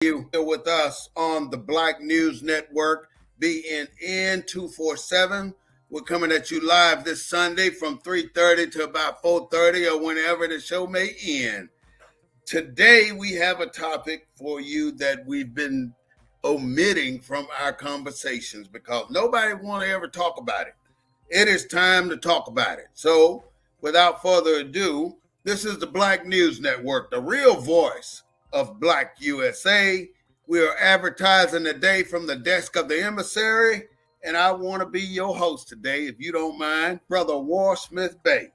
You here with us on the Black News Network, BNN 247. We're coming at you live this Sunday from 3:30 to about 4:30 or whenever the show may end. Today we have a topic for you that we've been omitting from our conversations because nobody want to ever talk about it. It is time to talk about it. So, without further ado, this is the Black News Network, the real voice of Black USA. We are advertising today from the desk of the Emissary, and I want to be your host today, if you don't mind, Brother War Smith Bay.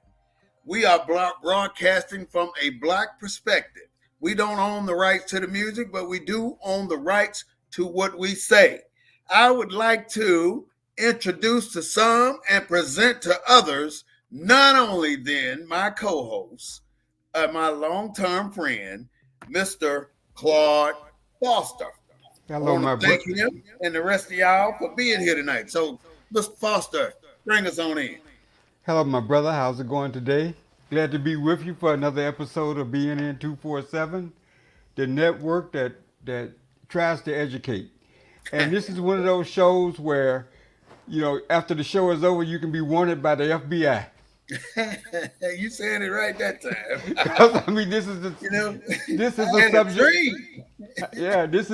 We are broadcasting from a Black perspective. We don't own the rights to the music, but we do own the rights to what we say. I would like to introduce to some and present to others, not only then my co-host, my long-term friend, Mr. Claude Foster. Hello, my brother. Thank him and the rest of y'all for being here tonight. So, Mr. Foster, bring us on in. Hello, my brother. How's it going today? Glad to be with you for another episode of BNN 247, the network that tries to educate. And this is one of those shows where, after the show is over, you can be wanted by the FBI. You saying it right that time. I mean, this is a subject. Yeah, this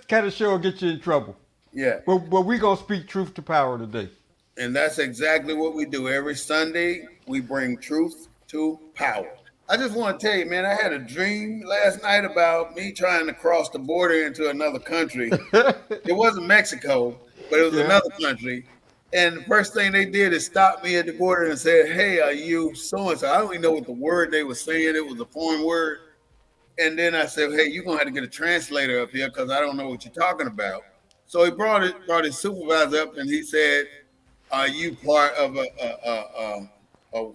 kind of show will get you in trouble. Yeah. But we're gonna speak truth to power today. And that's exactly what we do. Every Sunday, we bring truth to power. I just want to tell you, man, I had a dream last night about me trying to cross the border into another country. It wasn't Mexico, but it was another country. And the first thing they did is stop me at the border and said, "Hey, are you so-and-so?" I don't even know what the word they were saying. It was a foreign word. And then I said, "Hey, you're going to have to get a translator up here because I don't know what you're talking about." So he brought his supervisor up and he said, "Are you part of a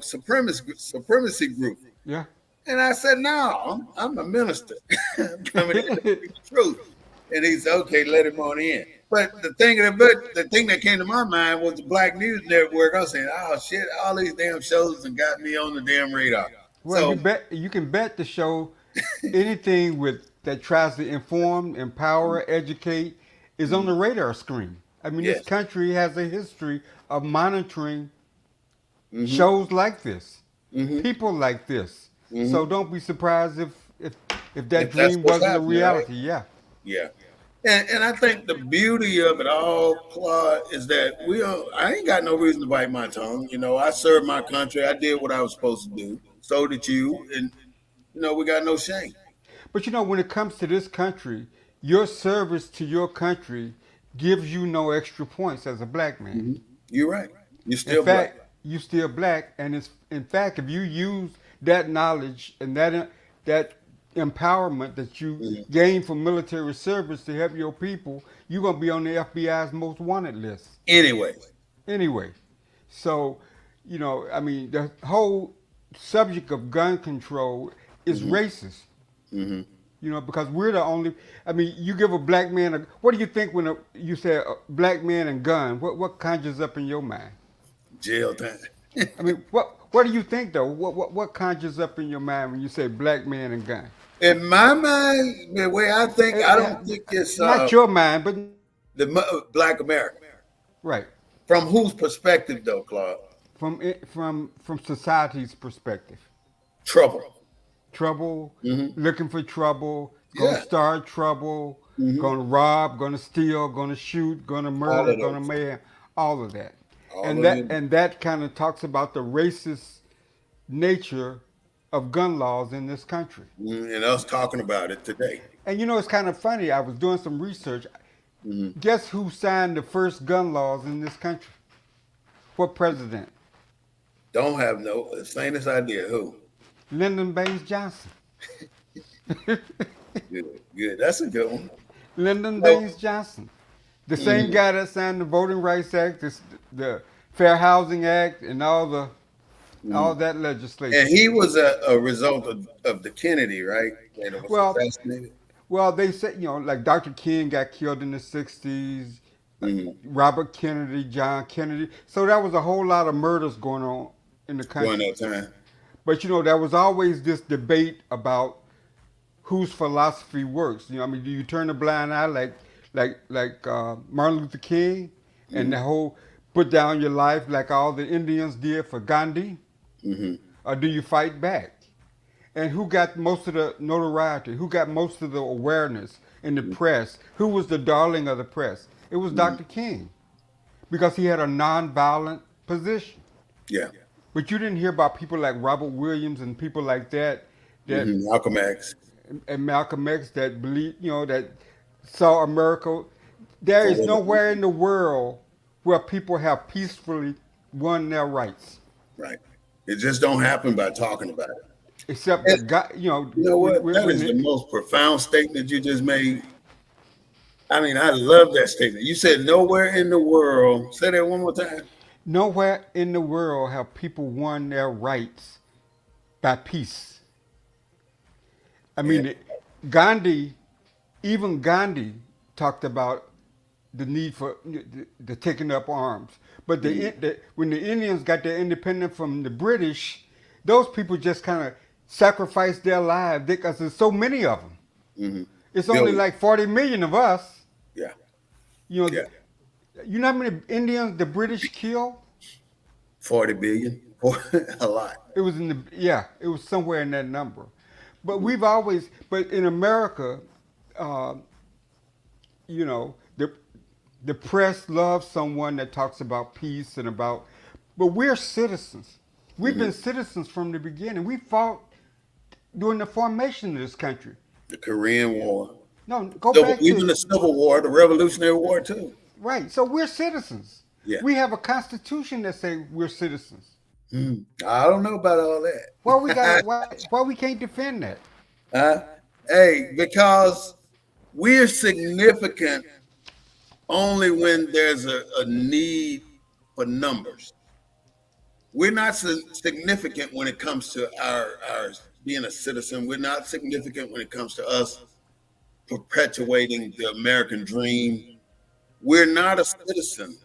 supremacy group?" Yeah. And I said, "No, I'm a minister. I'm coming in to speak the truth." And he said, "Okay, let him on in." But the thing that came to my mind was the Black News Network. I was saying, "Oh shit, all these damn shows and got me on the damn radar." Well, you can bet the show anything that tries to inform, empower, educate is on the radar screen. I mean, Yes. this country has a history of monitoring shows like this, people like this. So don't be surprised if that dream wasn't a reality. Right? Yeah. Yeah. And I think the beauty of it all, Claude, is that I ain't got no reason to bite my tongue. I served my country. I did what I was supposed to do. So did you. And, we got no shame. But when it comes to this country, your service to your country gives you no extra points as a black man. Mm-hmm. You're right. You're still In fact, black. you still black, and in fact, if you use that knowledge and that empowerment that you gain from military service to help your people, you're gonna be on the FBI's most wanted list. Anyway. So, I mean, the whole subject of gun control is racist. Because we're the only. I mean, you give a black man what do you think when you say a black man and gun? What conjures up in your mind? Jail time. I mean, what do you think though? What conjures up in your mind when you say black man and gun? In my mind, the way I think, I don't think it's not your mind, but the Black America. Right. From whose perspective, though, Claude? From society's perspective. Trouble, looking for trouble, gonna start trouble, gonna rob, gonna steal, gonna shoot, gonna murder, gonna mayhem, all of that. And that kind of talks about the racist nature of gun laws in this country. And us talking about it today. And it's kind of funny. I was doing some research. Guess who signed the first gun laws in this country? What president? Don't have no faintest idea who. Lyndon Baines Johnson. Good. That's a good one. Lyndon Baines Johnson. The same guy that signed the Voting Rights Act, the Fair Housing Act, and all that legislation. And he was a result of the Kennedy, right? And it was assassinated. Well, they said, like Dr. King got killed in the 60s, Robert Kennedy, John Kennedy. So that was a whole lot of murders going on in the country. During that time. But, there was always this debate about whose philosophy works. You know, I mean, do you turn a blind eye like Martin Luther King and the Mm-hmm. whole put down your life like all the Indians did for Gandhi, Mm-hmm. or do you fight back? And who got most of the notoriety? Who got most of the awareness in the press? Who was the darling of the press? It was Mm-hmm. Dr. King because he had a nonviolent position. Yeah. But you didn't hear about people like Robert Williams and people like that, that Mm-hmm. Malcolm X and Malcolm X that believe, that saw America. There for is what it nowhere in the world where people have peacefully won their rights, right. It just don't happen by talking about it. except And that God, you know what? That when is the the, most profound statement you just made. I mean, I love that statement. You said nowhere in the world. Say that one more time. nowhere in the world have people won their rights by peace. I Yeah. mean, Gandhi, even Gandhi talked about the need for the taking up arms. But Mm-hmm. when the Indians got their independence from the British, those people just kind of sacrificed their lives because there's so many of them. Mm-hmm. It's only Billion. like 40 million of us. Yeah. You know, Yeah. you know how many Indians the British killed? 40 billion. A lot. It was in the it was somewhere in that number. But Mm-hmm. but in America, uh, the press loves someone that talks about peace and about, but we're citizens. We've Mm-hmm. been citizens from the beginning. We fought during the formation of this country. The Korean War. No, go back Even to the Civil War, the Revolutionary War too. right. So we're citizens. Yeah. We have a constitution that say we're citizens. Mm. I don't know about all Why we got that. why we can't defend that? uh, hey, because we're significant only when there's a need for numbers. We're not significant when it comes to our being a citizen. We're not significant when it comes to us perpetuating the American dream. We're not a citizen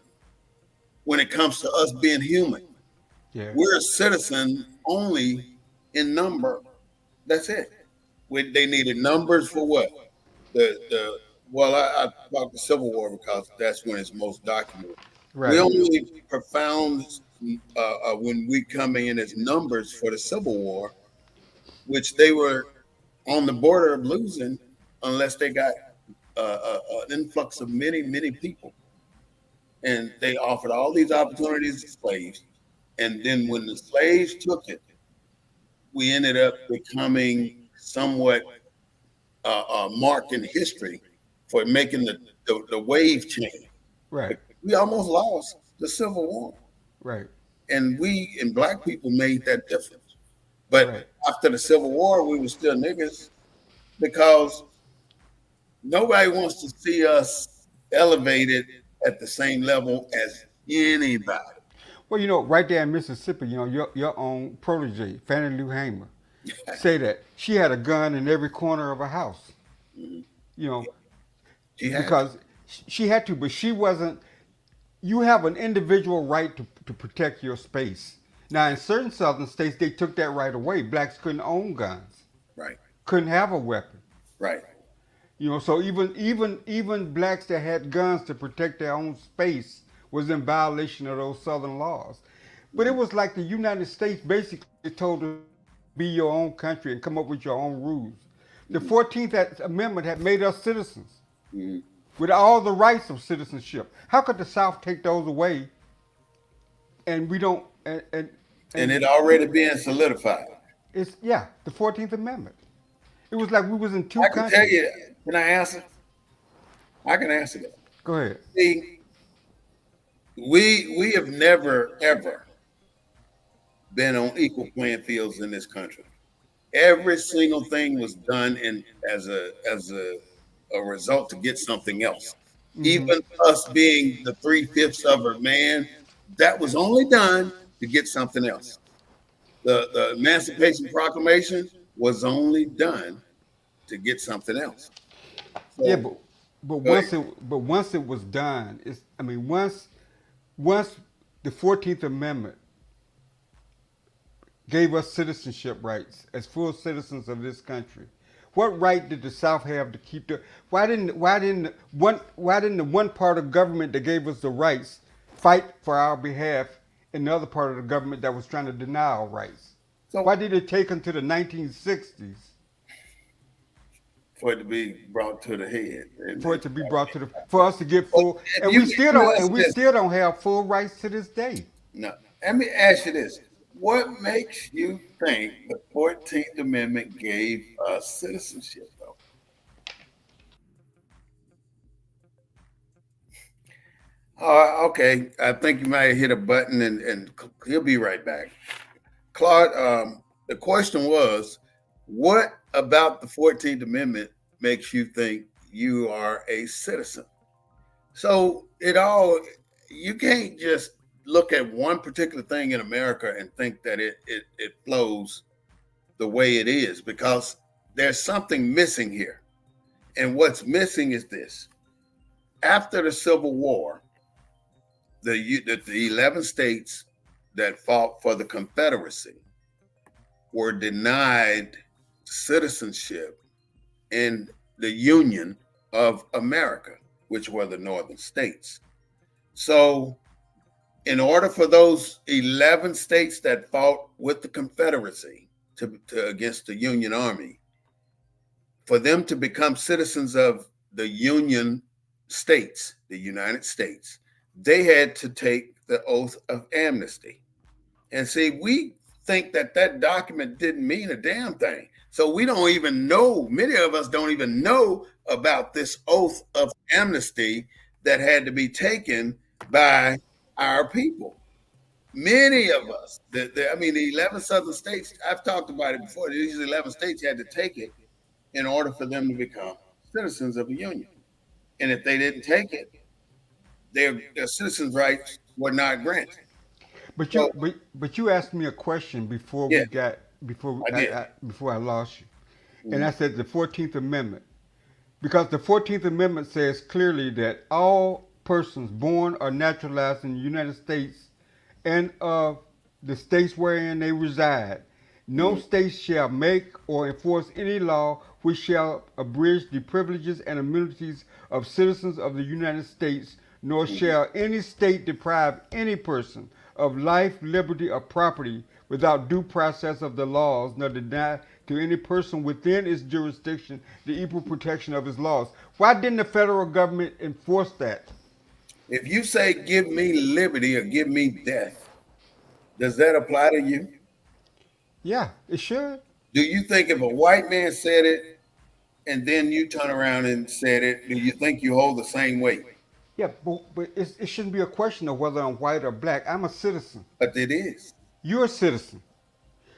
when it comes to us being human. Yeah. We're a citizen only in number. That's it. They needed numbers for what? The well, I talk the Civil War because that's when it's most documented. We Right. only profound when we come in as numbers for the Civil War, which they were on the border of losing unless they got an influx of many people, and they offered all these opportunities to slaves. And then when the slaves took it, we ended up becoming somewhat marked in history for making the wave change. Right. We almost lost the Civil War, Right. and we and black people made that difference. But Right. after the Civil War, we were still niggas because nobody wants to see us elevated at the same level as anybody. Well, right there in Mississippi, your own protege, Fannie Lou Hamer, say that she had a gun in every corner of her house. Mhm. You know, She had to. because she had to, but she wasn't. You have an individual right to protect your space. Now, in certain southern states, they took that right away. Blacks couldn't own guns, Right, couldn't have a weapon. right. So even blacks that had guns to protect their own space was in violation of those southern laws. But it was like the United States basically told us be your own country and come up with your own rules. The Mhm. 14th Amendment had made us citizens Mhm. with all the rights of citizenship. How could the South take those away and we don't And and it already being solidified. it's the 14th Amendment. It was like we was in two I can tell countries. you, can I answer? I can answer that. Go ahead. See, we have never ever been on equal playing fields in this country. Every single thing was done in as a result to get something else. Hmm. Even us being the 3/5 of a man, that was only done to get something else. The Emancipation Proclamation was only done to get something else. Yeah, So but go ahead. once it was done, once the 14th Amendment gave us citizenship rights as full citizens of this country, What right did the South have to keep the? Why didn't the one part of government that gave us the rights fight for our behalf in the other part of the government that was trying to deny our rights? Why So did it take until the 1960s for it to be brought to the head, for it to be brought to the for us to get well, full if you let me and ask we this, still don't have full rights to this day? no, let me ask you this: what makes you think the 14th Amendment gave us citizenship, though? Okay, I think you might have hit a button, and he'll be right back. Claude, the question was, what about the 14th Amendment makes you think you are a citizen? So you can't just look at one particular thing in America and think that it flows the way it is, because there's something missing here. And what's missing is this. After the Civil War, the 11 states that fought for the Confederacy were denied citizenship in the Union of America, which were the northern states. So, in order for those 11 states that fought with the Confederacy against the Union Army, for them to become citizens of the Union states, the United States, they had to take the oath of amnesty. And see, we think that that document didn't mean a damn thing. So we don't even know, many of us don't even know about this oath of amnesty that had to be taken by our people. Many of us, the 11 southern states, I've talked about it before, these 11 states had to take it in order for them to become citizens of the Union. And if they didn't take it, their citizens' rights were not granted. But So, you asked me a question yeah, I did. before I lost you, and I Mhm. said the 14th Amendment, because the 14th Amendment says clearly that all persons born or naturalized in the United States and of the states wherein they reside, no Mhm. state shall make or enforce any law which shall abridge the privileges and immunities of citizens of the United States, nor Mhm. shall any state deprive any person of life, liberty, or property without due process of the laws, nor deny to any person within its jurisdiction the equal protection of its laws. Why didn't the federal government enforce that? If you say give me liberty or give me death, does that apply to you? Yeah, it should. Do you think if a white man said it and then you turn around and said it, do you think you hold the same weight? Yeah, but it shouldn't be a question of whether I'm white or black. I'm a citizen. But it is. You're a citizen.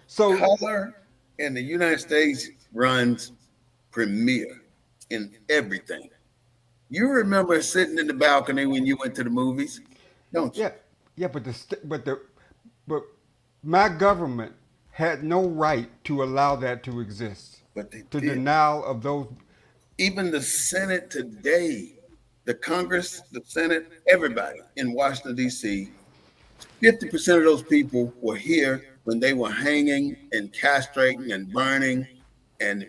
So, Color in the United States runs premier in everything. You remember sitting in the balcony when you went to the movies, don't you? yeah, yeah, but my government had no right to allow that to exist. But they To did. denial of those. Even the Senate today, the Congress, the Senate, everybody in Washington, D.C., 50% of those people were here when they were hanging and castrating and burning and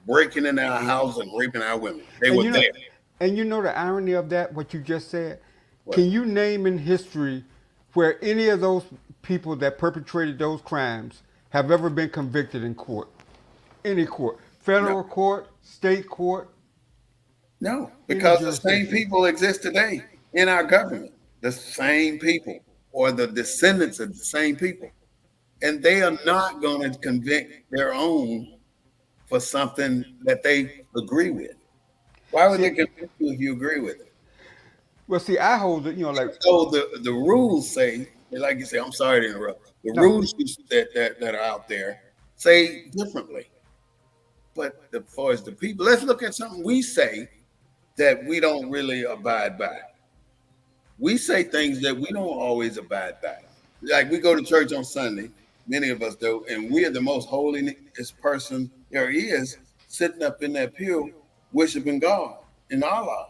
breaking in our house and raping our women. They And were you know, there. and you know the irony of that, what you just said? What? Can you name in history where any of those people that perpetrated those crimes have ever been convicted in court? Any court. No, Federal court, state court, no, any because the same jurisdiction. people exist today in our government. The same people or the descendants of the same people. And they are not going to convict their own for something that they agree with. Why would they See, convict you if you agree with it? well, see, I hold it, like, So the rules say, like you say, I'm sorry to interrupt. The no. rules that are out there say differently. But as far as the people, let's look at something we say that we don't really abide by. We say things that we don't always abide by. Like we go to church on Sunday, many of us do, and we are the most holiest person there is, sitting up in that pew worshiping God in Allah.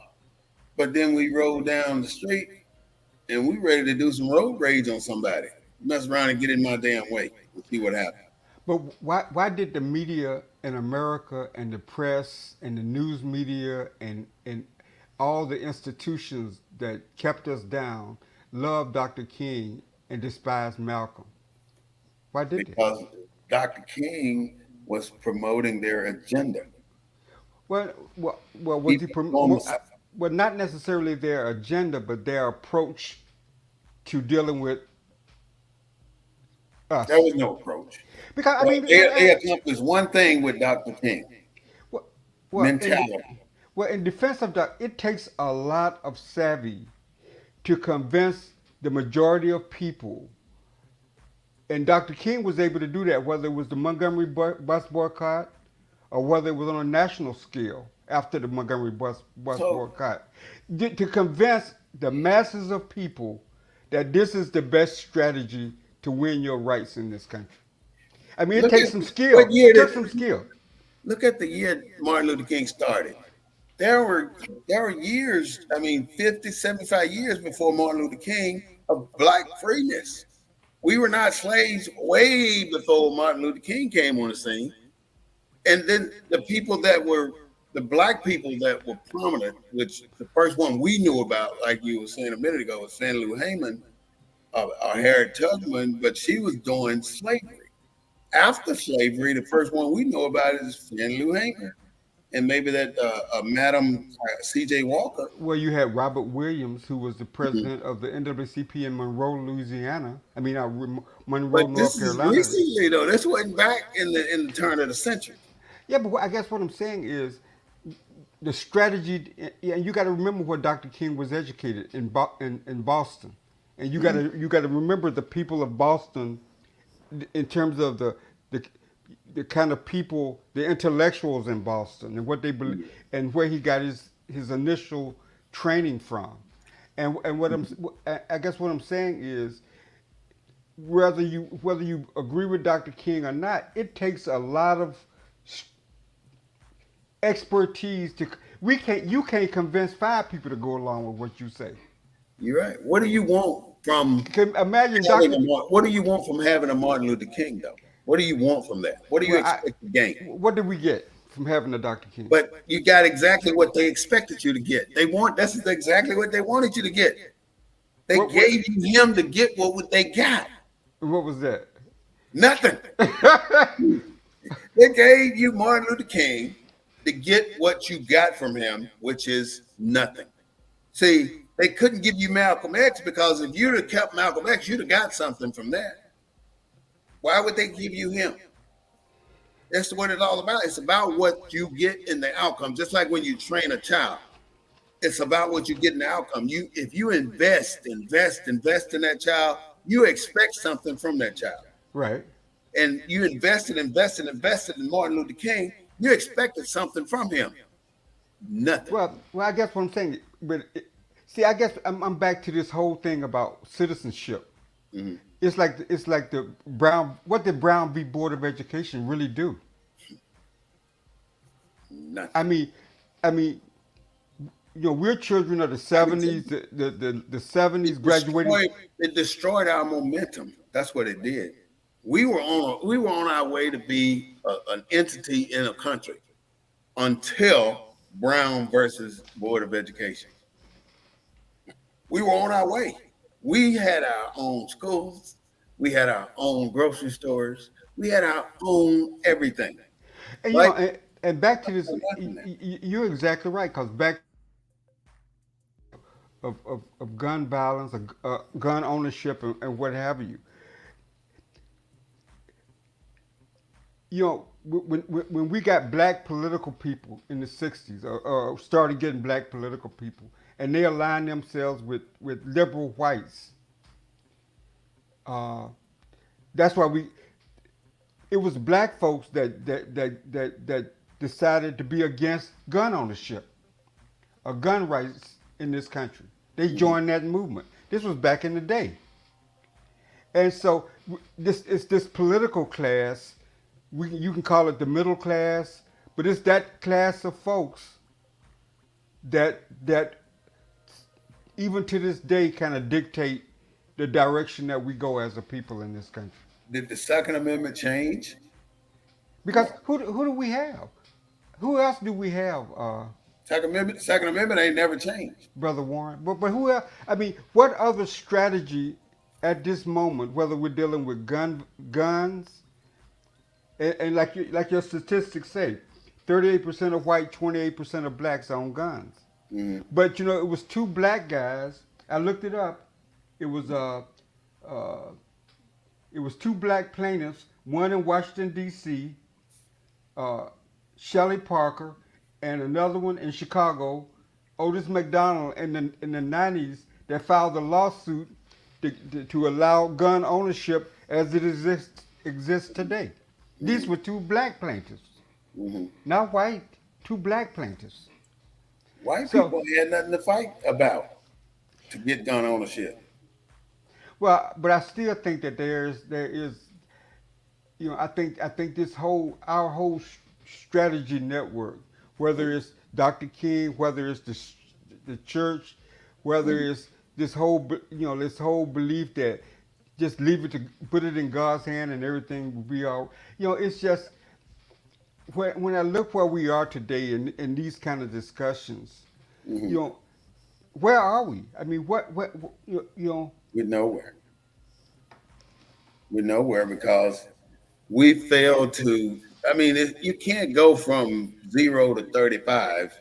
But then we roll down the street and we ready to do some road rage on somebody. Mess around and get in my damn way and see what happens. But why did the media in America and the press and the news media and all the institutions that kept us down love Dr. King and despise Malcolm? Why did they? Because Dr. King was promoting their agenda. Well, He was he was on the well, not necessarily their agenda, but their approach to dealing with There us. was no approach. Because I But mean, they accomplished one thing with Dr. King: well, well, mentality. in defense of that, it takes a lot of savvy to convince the majority of people. And Dr. King was able to do that, whether it was the Montgomery bus boycott or whether it was on a national scale after the Montgomery bus So boycott, to convince the masses of people that this is the best strategy to win your rights in this country. I mean, it look takes at some what skill. year It took did some skill. look at the year Martin Luther King started. There were there were years, I mean 50, 75 years before Martin Luther King of black freeness. We were not slaves way before Martin Luther King came on the scene. And then the people that were the black people that were prominent, which the first one we knew about, like you were saying a minute ago, was Fannie Lou Haman or Harriet Tubman, but she was doing slavery. After slavery, the first one we know about is Fannie Lou Haman, and maybe that Madam C.J. Walker. Well, you had Robert Williams, who was the Mhm. president of the NAACP in Monroe, Louisiana. I mean, Monroe, But North this is Carolina. recently though. This wasn't back in the turn of the century. Yeah, but I guess what I'm saying is the strategy, and you got to remember where Dr. King was educated in Boston, and Mhm. you got to remember the people of Boston in terms of the the kind of people, the intellectuals in Boston, and what they believe, and where he got his initial training from, and what I guess what I'm saying is whether you agree with Dr. King or not, it takes a lot of expertise to we can't you can't convince five people to go along with what you say. You're right. What do you want from Imagine having Dr. what do you want from having a Martin Luther King though? What do you want from that? What do you Well, expect to gain? what did we get from having a Dr. King? But you got exactly what they expected you to get. They want that's exactly what they wanted you to get. They What gave you him to get what they got. what was that? Nothing. They gave you Martin Luther King to get what you got from him, which is nothing. See, they couldn't give you Malcolm X because if you'd have kept Malcolm X, you'd have got something from that. Why would they give you him? That's what it's all about. It's about what you get in the outcome. Just like when you train a child, it's about what you get in the outcome. You, if you invest in that child, you expect something from that child. Right. And you invested in Martin Luther King, you expected something from him. Nothing. Well, I guess what I'm saying, see, I guess I'm back to this whole thing about citizenship. Mhm. It's like the Brown. What did Brown v. Board of Education really do? I Nothing. mean, I mean, we're children of the I can tell '70s, you, the '70s, graduating. it destroyed our momentum. That's what it did. We were on our way to be an entity in a country until Brown versus Board of Education. We were on our way. We had our own schools. We had our own grocery stores. We had our own everything. And Right? and back to this, Nothing there. you're exactly right. Because back of gun violence, gun ownership, and what have you. When we got black political people in the '60s, or started getting black political people, and they aligned themselves with liberal whites, uh, that's why it was black folks that decided to be against gun ownership or gun rights in this country. They Mhm. joined that movement. This was back in the day. And so this it's this political class. You can call it the middle class, but it's that class of folks that even to this day kind of dictate the direction that we go as a people in this country. Did the Second Amendment change? Because who do we have? Who else do we have, Second Amendment ain't never changed. Brother Warren? But who else? I mean, what other strategy at this moment, whether we're dealing with guns, and like your statistics say, 38% of white, 28% of blacks own guns. Mhm. But you know, it was two black guys. I looked it up. It was uh, it was two black plaintiffs, one in Washington D.C., uh, Shelley Parker, and another one in Chicago, Otis McDonald, in the 90s that filed a lawsuit to allow gun ownership as it exists today. These were two black plaintiffs, Mhm. not white, two black plaintiffs. White So, people had nothing to fight about to get gun ownership. well, but I still think that there is, you know, I think this whole our whole strategy network, whether it's Dr. King, whether it's the church, whether Mhm. it's this whole this whole belief that just leave it to put it in God's hand and everything will be all. It's just when I look where we are today in these kind of discussions, you Mhm. know, where are we? I mean, what you know? We're nowhere. We're nowhere because we failed to. I mean, you can't go from 0 to 35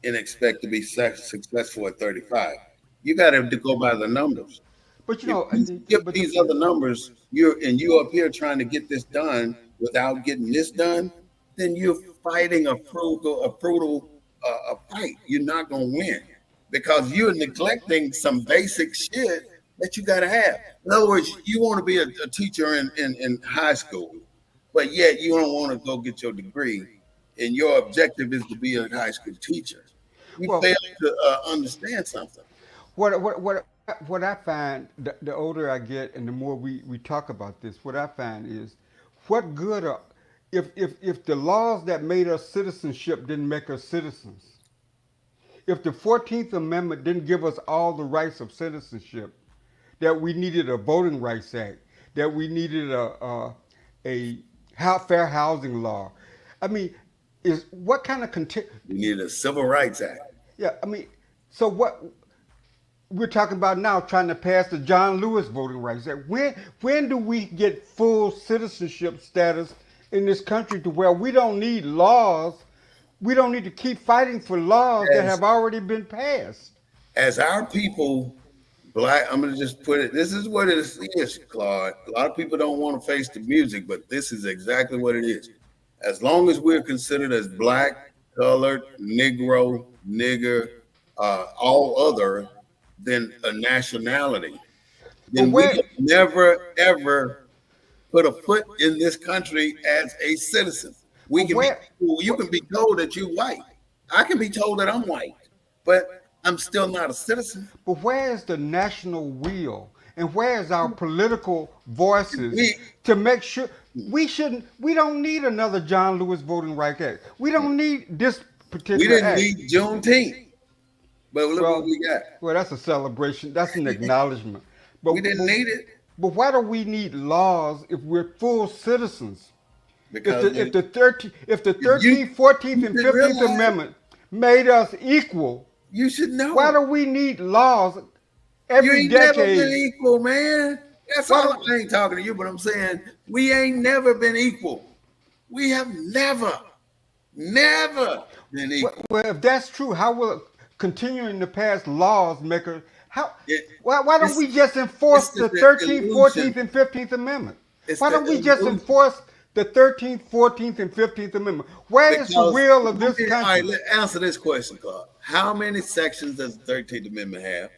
and expect to be successful at 35. You got to go by the numbers. But If you skip but these other numbers, you up here trying to get this done without getting this done, then you're fighting a fight. You're not gonna win because you're neglecting some basic shit that you gotta have. In other words, you want to be a teacher in high school, but yet you don't want to go get your degree, and your objective is to be a high school teacher. You well, fail to understand something. what I find, the older I get and the more we talk about this, what I find is, what good are, if the laws that made us citizenship didn't make us citizens, if the 14th Amendment didn't give us all the rights of citizenship, that we needed a voting rights act, that we needed a fair housing law. I mean, is what kind of We need a civil rights act. yeah, I mean, so what we're talking about now, trying to pass the John Lewis Voting Rights Act. When do we get full citizenship status in this country to where we don't need laws? We don't need to keep fighting for laws that As have already been passed. as our people, black, I'm gonna just put it. This is what it is, Claude. A lot of people don't want to face the music, but this is exactly what it is. As long as we're considered as black, colored, Negro, nigger, all other than a nationality, But then we where, have never ever put a foot in this country as a citizen. We but can be, where, you can be told that you're white. I can be told that I'm white, but I'm still not a citizen. but where is the national will, and where is our political voices We to make sure we don't need another John Lewis Voting Rights Act. We don't need this we particular didn't act. need Juneteenth, but look what Well, we got. well, that's a celebration. That's an acknowledgement. We But didn't but need it but why do we need laws if we're full citizens? If because the if the 13th if the you 13th, 14th, you and should 15th realize, Amendment made us equal, you should why know do we need laws you every ain't never been decade? equal, man. That's Why all. do, I ain't talking to you, but I'm saying we ain't never been equal. We have never been equal. well, if that's true, how will continuing to pass laws make us how? It, Why don't it's we just enforce it's the the 13th, illusion. 14th, and 15th Amendment? It's Why the don't we just illusion enforce the 13th, 14th, and 15th Amendment? Where is the because will of all this right. country? Let's answer this question, Clark. How many sections does the 13th Amendment have?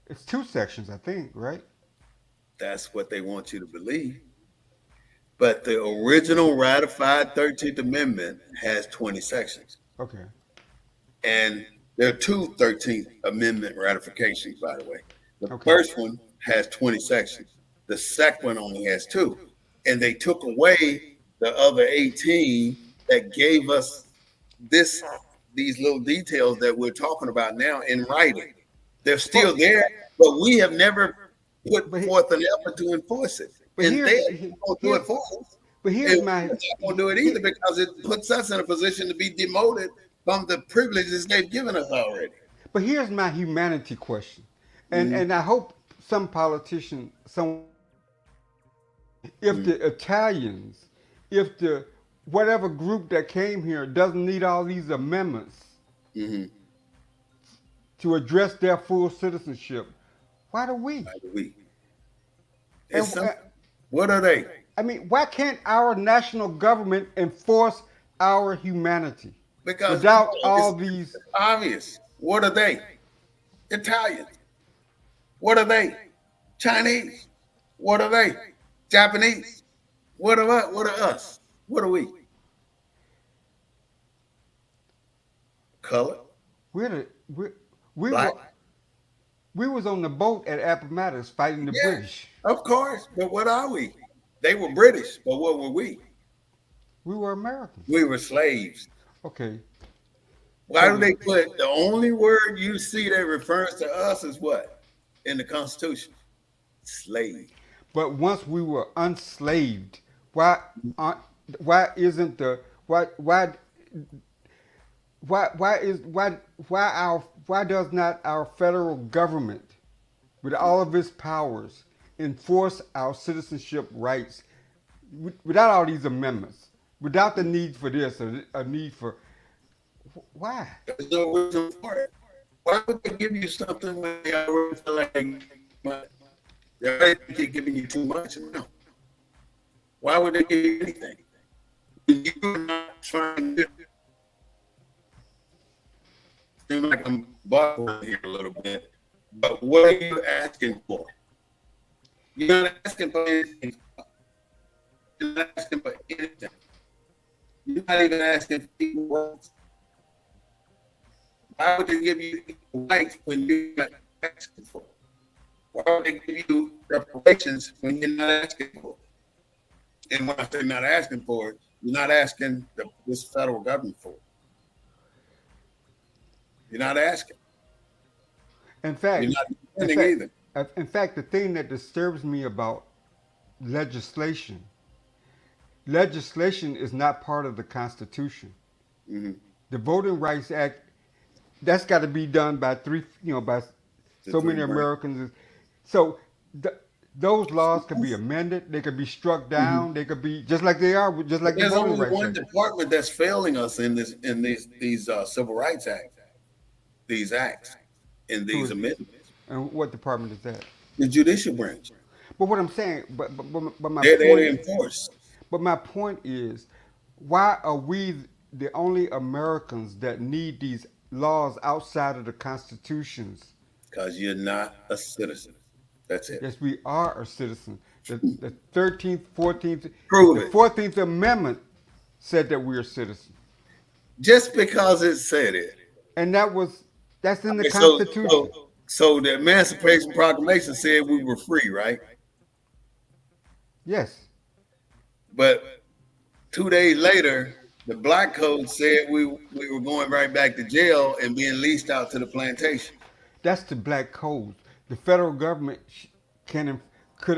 It's two sections, I think, right? That's what they want you to believe. But the original ratified 13th Amendment has 20 sections. Okay. And there are two 13th Amendment ratifications, by the way. The Okay. first one has 20 sections. The second one only has two. And they took away the other 18 that gave us this these little details that we're talking about now in writing. They're But still there, but we have never put but forth an effort to enforce it. But and here's they're not going to do here, it for us. but And here's we're my not going to do it either because it puts us in a position to be demoted from the privileges they've given us already. but here's my humanity question, Mhm. and I hope some politician, someone, if the Italians, if the whatever group that came here doesn't need all these amendments Mm-hmm. to address their full citizenship, why do we? By the way, it's And simple. What are they? I mean, why can't our national government enforce our humanity Because come without on, all it's these? obvious. What are they? Italians. What are they? Chinese. What are they? Japanese. What are us? What are we? Color? We're the, we we Black? were we was on the boat at Appomattox fighting the Yeah, British. of course. But what are we? They were British, but what were we? We were Americans. We were slaves. Okay, Why so do they put the only word you see that refers to us is what? In the Constitution? Slave. but once we were unslaved, why uh, why isn't the why is why does not our federal government with all of its powers enforce our citizenship rights without all these amendments, without the need for this or a need for why? There's no reason for it. Why would they give you something when they already feel like they much? They already think they're giving you too much now. Why would they give you anything? You're not trying to seem like I'm buckling here a little bit. But what are you asking for? You're not asking for anything. You're not asking for anything. You're not even asking for equal rights. Why would they give you equal rights when you're not asking for it? Why would they give you reparations when you're not asking for it? And when I say not asking for it, you're not asking this federal government for it. You're not asking. In You're fact, not in defending fact, either. in fact, the thing that disturbs me about legislation, legislation is not part of the Constitution. Mm-hmm. The Voting Rights Act, that's got to be done by by The so three many branches. Americans. So those laws could be amended. They could be struck down. They could be just like they are, just like the There's Voting only Rights one Act. department that's failing us in these Civil Rights Act, these acts, and Who these is, amendments. and what department is that? The judicial branch. But what I'm saying, but my They're there to point, enforce but my point is, why are we the only Americans that need these laws outside of the constitutions? because you're not a citizen. That's it. Yes, we are a citizen. The 13th, 14th, Prove the it. 14th Amendment said that we're citizens, Just because it said it. and that's in the Okay, Constitution. so the Emancipation Proclamation said we were free, right? Yes, But 2 days later, the Black Code said we were going right back to jail and being leased out to the plantation. that's the Black Code. The federal government can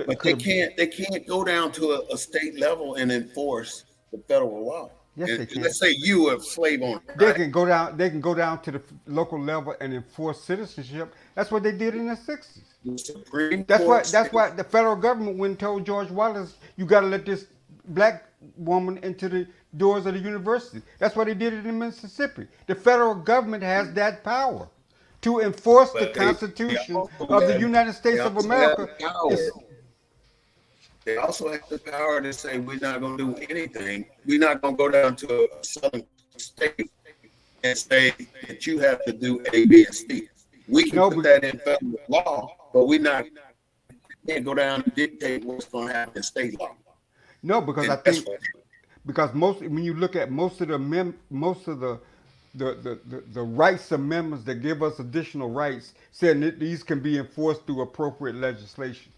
But could have. they can't go down to a state level and enforce the federal law. Yes, And they can. let's say you were a slave owner, They right? can go down. They can go down to the local level and enforce citizenship. That's what they did in the '60s. The Supreme That's why. Court That's said why the federal government went and told George Wallace, "You got to let this black woman into the doors of the university." That's why they did it in Mississippi. The federal government has that power to enforce the but they Constitution also of the have, United they States of also have America. the power. They also have the power to say we're not going to do anything. We're not going to go down to a southern state and say that you have to do A, B, and C. We can No, put that in federal law, but we can't go down and dictate what's going to happen in state law. no, because I And that's think what. because when you look at most of the rights amendments that give us additional rights, saying that these can be enforced through appropriate legislation.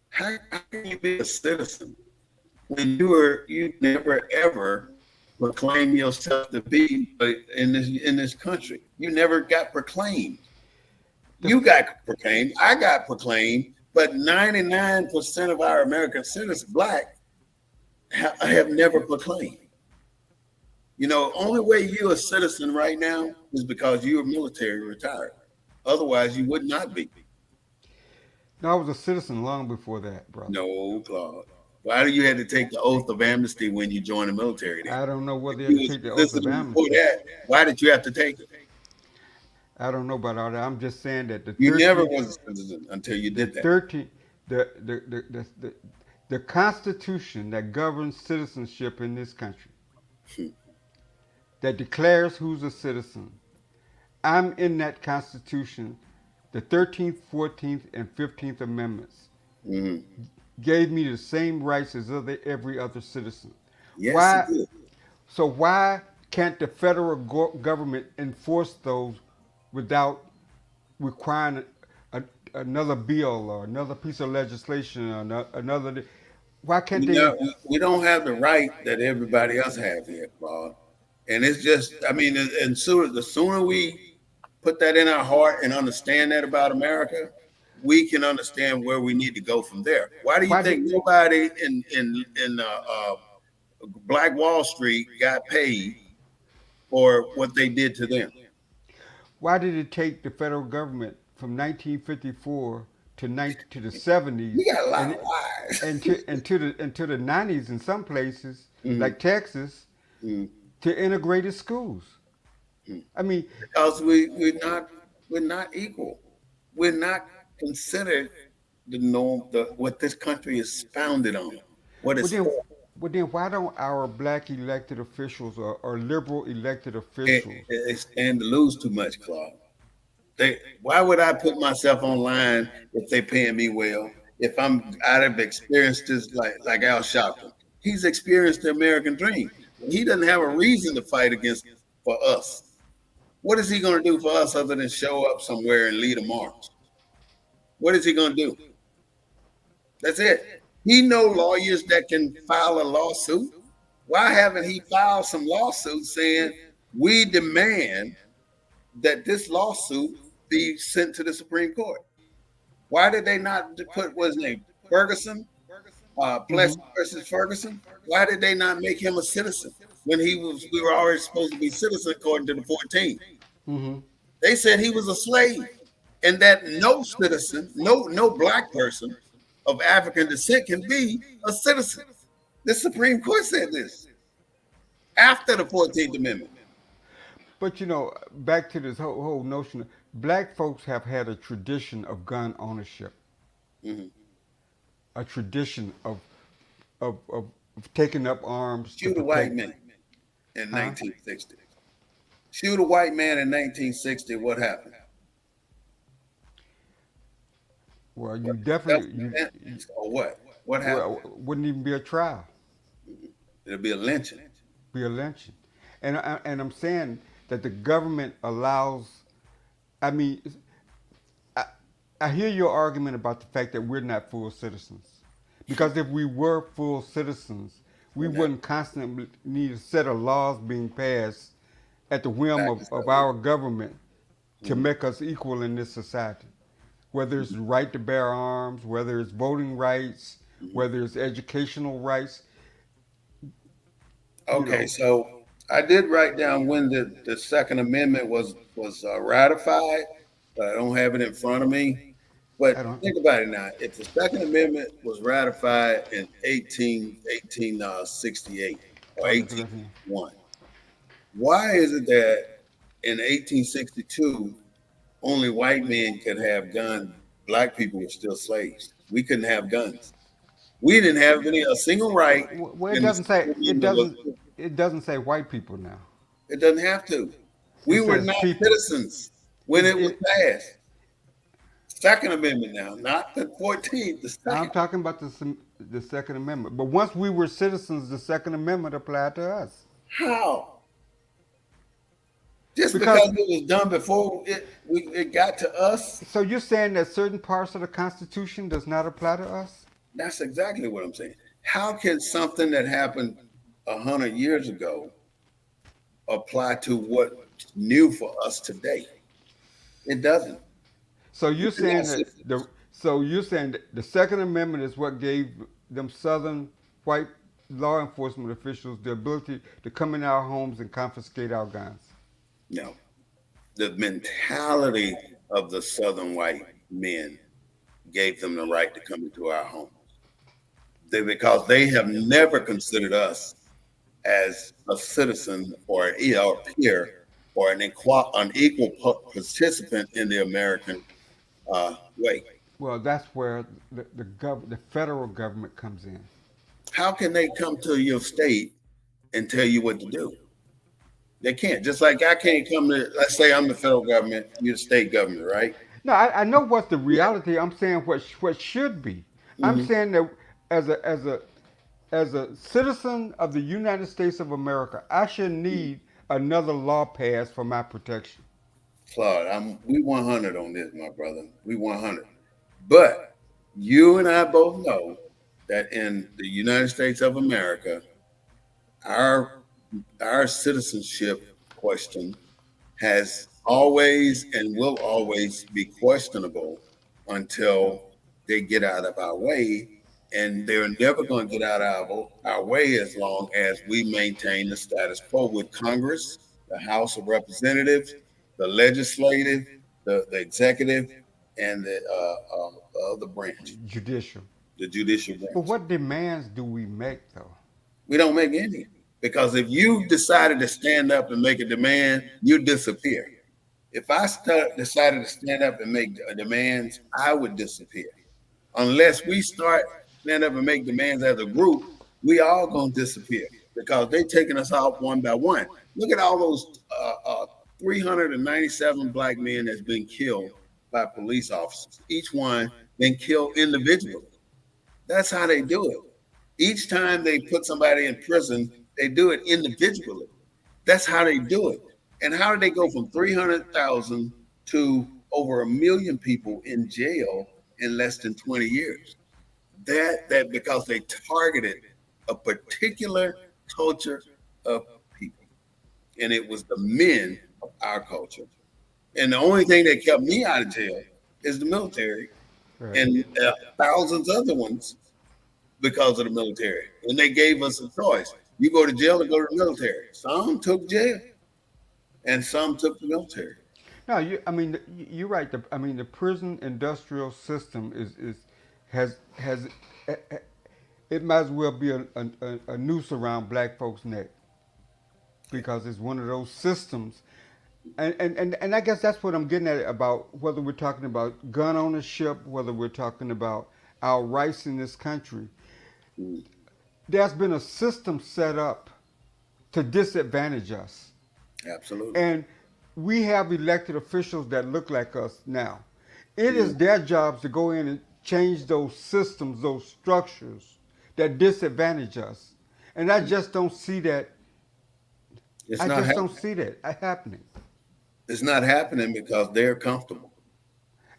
How can you be a citizen when you never ever proclaim yourself to be in this country? You never got proclaimed. You got proclaimed. I got proclaimed, But 99% of our American citizens, black, have never proclaimed. You know, only way you're a citizen right now is because you're military retired. Otherwise, you would not be. No, I was a citizen long before that, brother. No, Claude. Why do you have to take the oath of amnesty when you join the military then? I don't know If whether you you had to was take the a oath of citizen before amnesty. that, why did you have to take it? I don't know about all that. I'm just saying that You never was a citizen until you the did that. 13, the Constitution that governs citizenship in this country, that declares who's a citizen. I'm in that Constitution. The 13th, 14th, and 15th Amendments Hmm. gave me the same rights as every other citizen. Yes, it Why? did. So why can't the federal government enforce those without requiring another bill or another piece of legislation or another? Why can't You they? know, we don't have the right that everybody else have here, Claude. And it's just, I mean, and sooner the sooner we put that in our heart and understand that about America, we can understand where we need to go from there. Why do you Why think did? nobody in Black Wall Street got paid for what they did to them? Why did it take the federal government from 1954 to the 70s You got a lot and of lies. into the 90s in some places Mhm, like Texas mhm. to integrated schools? I mean, Because we're not equal. We're not considered the norm, what this country is founded on, what well it's then, for. why don't our black elected officials or liberal elected They, officials? they stand to lose too much, Claude. Why would I put myself online if they paying me well? If I'm out of experiences like Al Sharpton, he's experienced the American dream. He doesn't have a reason to fight against for us. What is he going to do for us other than show up somewhere and lead a march? What is he going to do? That's it. He know lawyers that can file a lawsuit. Why haven't he filed some lawsuits saying we demand that this lawsuit be sent to the Supreme Court? Why did they not put what's his name Ferguson, Hmm. Plessy versus Ferguson? Why did they not make him a citizen when he was? We were already supposed to be citizens according to the 14th. Hmm. They said he was a slave, and that no citizen, no black person of African descent can be a citizen. The Supreme Court said this after the 14th Amendment. But back to this whole notion, black folks have had a tradition of gun ownership, Mhm. a tradition of taking up arms to Shoot a white protect. man in Huh? 1960. Shoot a white man in 1960. What happened? Well, What, you definitely self-defense or what? What happened? well, wouldn't even be a trial, It'll be a lynching. be a lynching, and I'm saying that the government allows. I mean, I, I hear your argument about the fact that we're not full citizens, because if we were full citizens, we We're not wouldn't constantly need a set of laws being passed at the whim back of, to of slavery. our government to Mhm. make us equal in this society. Whether it's the right to bear arms, whether it's voting rights, Mhm. whether it's educational rights, you Okay, know, so I did write down when the Second Amendment was ratified, but I don't have it in front of me. But I don't. think about it now. If the Second Amendment was ratified in 1868 or Oh, look at here. 1861, why is it that in 1862 only white men could have guns? Black people were still slaves. We couldn't have guns. We didn't have any a single right, Well, it and the doesn't say Second Amendment was. it doesn't say white people now. It doesn't have to. We It were says not people. citizens when It, it was it passed. Second Amendment now, not the 14th, the I'm second. talking about the Second Amendment. But once we were citizens, the Second Amendment applied to us How? Just because. because it was done before it got to us? So you're saying that certain parts of the Constitution does not apply to us? That's exactly what I'm saying. How can something that happened 100 years ago apply to what's new for us today? It doesn't. So you're We're not saying that the citizens. So you're saying that the Second Amendment is what gave them Southern white law enforcement officials the ability to come in our homes and confiscate our guns. No, the mentality of the Southern white men gave them the right to come into our homes. Because they have never considered us as a citizen or a peer or an equal participant in the American way. Well, that's where the federal government comes in. How can they come to your state and tell you what to do? They can't. Just like I can't come to, let's say I'm the federal government, you're the state government, right? No, I know what's the Yeah. reality. I'm saying what should be. I'm Hmm. saying that as a citizen of the United States of America, I should need another law passed for my protection. Claude, we 100 on this, my brother. We 100. But you and I both know that in the United States of America, our our citizenship question has always and will always be questionable until they get out of our way. And they're never going to get out of our way as long as we maintain the status quo with Congress, the House of Representatives, the legislative, the executive, and the branch, Judicial. the judicial But branch. what demands do we make though? We don't make any. Because if you decided to stand up and make a demand, you disappear. If decided to stand up and make demands, I would disappear. Unless we start stand up and make demands as a group, we all gonna disappear because they taking us out one by one. Look at all those 397 black men that's been killed by police officers. Each one been killed individually. That's how they do it. Each time they put somebody in prison, they do it individually. That's how they do it. And how did they go from 300,000 to over 1 million people in jail in less than 20 years? That because they targeted a particular culture of people, and it was the men of our culture. And the only thing that kept me out of jail is the military Right. and thousands other ones because of the military. And they gave us a choice. You go to jail or go to the military. Some took jail and some took the military. No, I mean, you're right. I mean, the prison industrial system has it might as well be a noose around black folks' neck because it's one of those systems. And I guess that's what I'm getting at about whether we're talking about gun ownership, whether we're talking about our rights in this country. Mm, There's been a system set up to disadvantage us. absolutely. And we have elected officials that look like us now. It is Mm, their jobs to go in and change those systems, those structures that disadvantage us. And I just don't see that. it's I not just don't happening. see that happening. It's not happening because they're comfortable.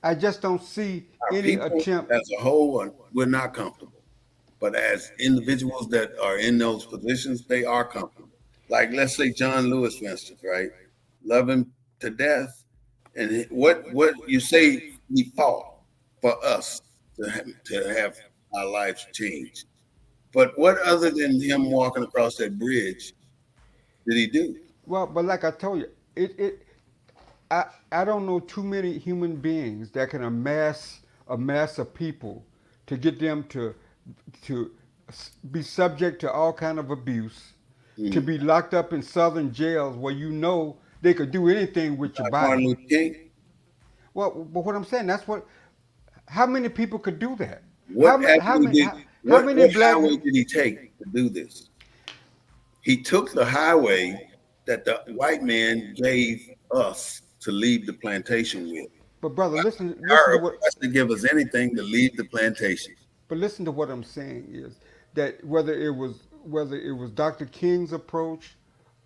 I just don't see Our any people attempt. as a whole, we're not comfortable. But as individuals that are in those positions, they are comfortable. Like let's say John Lewis, for instance, right? Love him to death. And what you say he fought for us to have our lives changed. But what other than him walking across that bridge did he do? Well, but like I told you, it I I don't know too many human beings that can amass a mass of people to get them to be subject to all kind of abuse, to Mm. be locked up in southern jails where you know they could do anything with your Like body. Martin Luther King. Well, but what I'm saying, that's what. How many people could do that? What avenue did How what many what black? highway did he take to do this? He took the highway that the white man gave us to leave the plantation with. But brother, listen to Our what. has to give us anything to leave the plantation. But listen to what I'm saying is that whether it was Dr. King's approach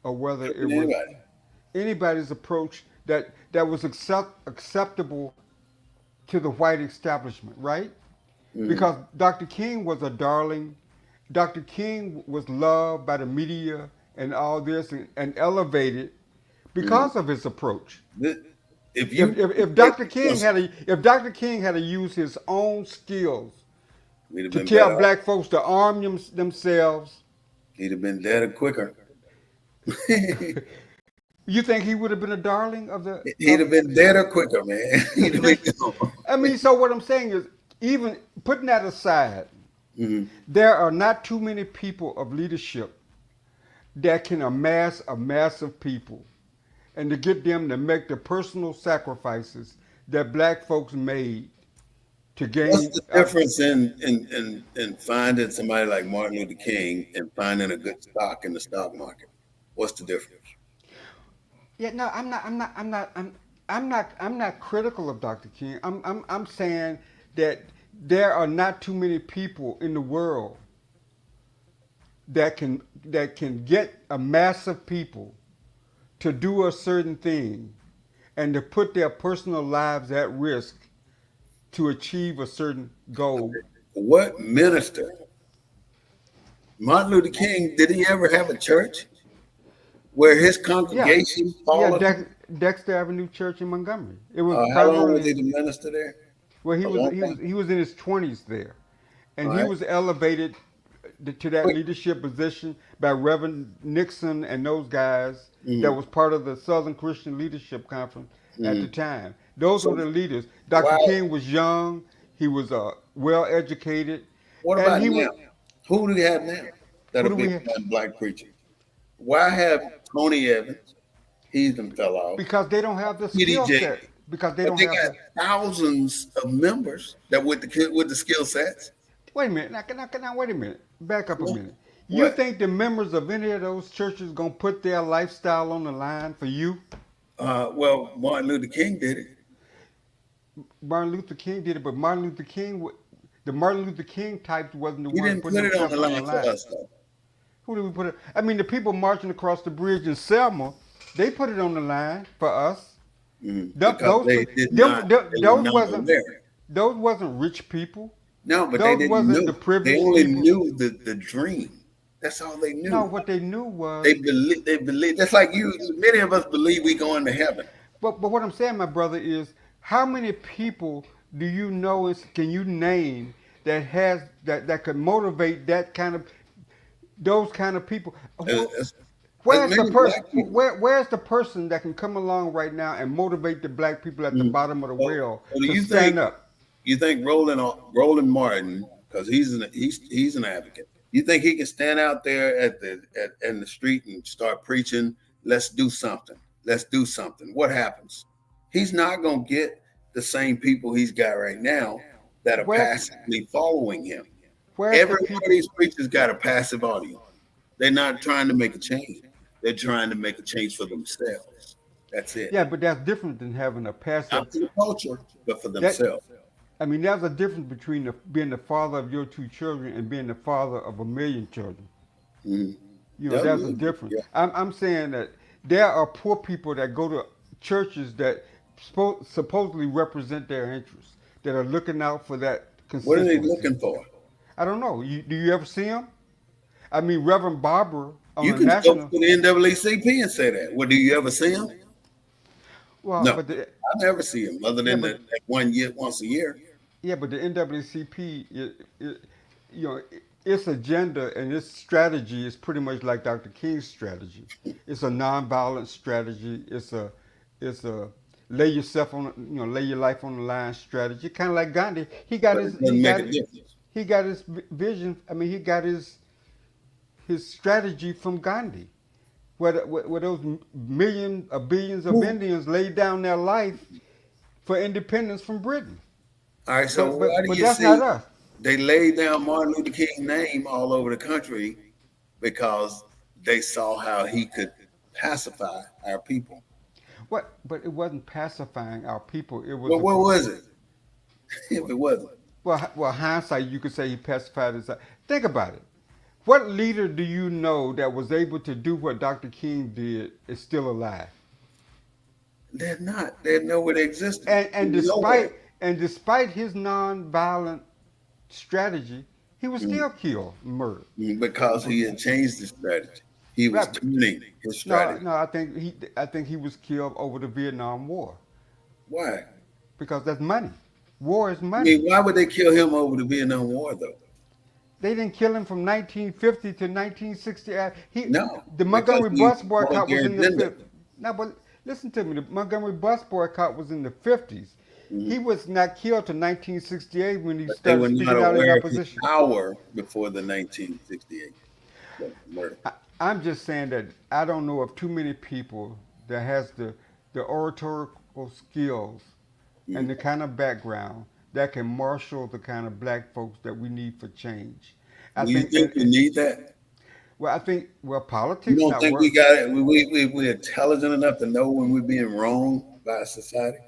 or whether Could it be was anybody. anybody's approach that was acceptable to the white establishment, right? Mm, Because Dr. King was a darling. Dr. King was loved by the media and all this and elevated mm. because of his approach. This, If If, you if, if take Dr. the King question, had a, if Dr. King had to use his own skills we'd have to been tell better off. black folks to arm themselves, He'd have been dead quicker. He'd you think he would have been a darling of the have been dead quicker, man. He'd have been gone. I mean, so what I'm saying is, even putting that aside, Mhm. there are not too many people of leadership that can amass a mass of people and to get them to make the personal sacrifices that black folks made to What's gain. the difference in finding somebody like Martin Luther King and finding a good stock in the stock market? What's the difference? Yeah, no, I'm not critical of Dr. King. I'm saying that there are not too many people in the world that can get a mass of people to do a certain thing and to put their personal lives at risk to achieve a certain goal. What minister? Martin Luther King, did he ever have a church where his Yeah, congregation yeah, followed him? Dexter Avenue Church in Montgomery. It was How long was primarily he the minister there? well, A long he was in his 20s there, All and he right. was elevated to that Wait. leadership position by Reverend Nixon and those guys that Mhm. was part of the Southern Christian Leadership Conference at the Mhm. time. Those were So the leaders. Dr. why? King was young. He was well educated, What and about he now? was. Who do we have now Who that'll do be we have? one black preacher? Why have Tony Evans? He's done fell off. Because they don't have the T.D. skill set. Jakes. Because they But don't they have got the. thousands of members that with the skill sets. Wait a minute. Now, wait a minute. Back up a minute. You What? think the members of any of those churches gonna put their lifestyle on the line for you? Well, Martin Luther King did it. Martin Luther King did it, but the Martin Luther King types wasn't the He one didn't putting put it on the themselves on the line for line. us though. Who did we put it? I mean, the people marching across the bridge in Selma, they put it on the line for us. Because Those, they did not. them, They were those not wasn't aware. those wasn't rich people. No, but they Those didn't wasn't the know. They privileged only people. knew the dream. That's all they No, knew. what they knew was, They believe. That's like you. Many of us believe we going to heaven. but what I'm saying, my brother, is how many people do you know can you name that could motivate that kind of those kind of people? As many black people. Where's the person that can come along right now and motivate the black people at the Mm. bottom of the So, well so do to you think stand up? Roland Martin, because he's an advocate. You think he can stand out there in the street and start preaching? Let's do something. Let's do something. What happens? He's not going to get the same people he's got right now that are Where's passively following him. where's the Every one of people? these preachers got a passive audience. They're not trying to make a change. They're trying to make a change for themselves. That's it. Yeah, but that's different than having a passive. Not for the culture, but for That themselves. I mean, there's a difference between being the father of your two children and being the father of a million children. Mm-hmm. You know, Yeah, there's a yeah, difference. yeah. I'm saying that there are poor people that go to churches that supposedly represent their interests, that are looking out for that What are they constituency. looking for? I don't know. Do you ever see them? I mean, Reverend Barber on You a can go to national. the NAACP and say that. Well, do you ever see them? Well, No, but the I never see them other yeah, than but that 1 year, once a year. yeah, but the NAACP, you know, its agenda and its strategy is pretty much like Dr. King's strategy. It's a nonviolent strategy. It's a lay yourself on, lay your life on the line strategy. Kind of like Gandhi. But it doesn't make a difference. He got his vision. I mean, he got his strategy from Gandhi, where those millions or billions of Who? Indians laid down their life for independence from Britain. All right, so But why but do but you that's not see us. they laid down Martin Luther King's name all over the country because they saw how he could pacify our people. What? But it wasn't pacifying our people. It was Well, a what was it if it wasn't? well, hindsight. You could say he pacified his. Think about it. What leader do you know that was able to do what Dr. King did is still alive? They're not. They're nowhere to exist. And Nowhere. despite his nonviolent strategy, he was Mm. still killed, murdered. Because he had changed his strategy. He was Right. tuning his No, strategy. no, I think he was killed over the Vietnam War. Why? because that's money. War is I money. mean, why would they kill him over the Vietnam War though? They didn't kill him from 1950 to 1960. No, The because Montgomery he bus boycott was volunteered in the agenda. 50s. Now, but listen to me. The Montgomery bus boycott was in the 50s. Mhm. He was not killed till 1968 when he But they started were not speaking out in aware of his opposition. power before the 1968 murder. I'm just saying that I don't know of too many people that has the oratorical skills and Mhm. the kind of background that can marshal the kind of black folks that we need for change. I Do you think, think we need that? well, I think, well, You politics don't not think we work. got it? We're intelligent enough to know when we're being wronged by society?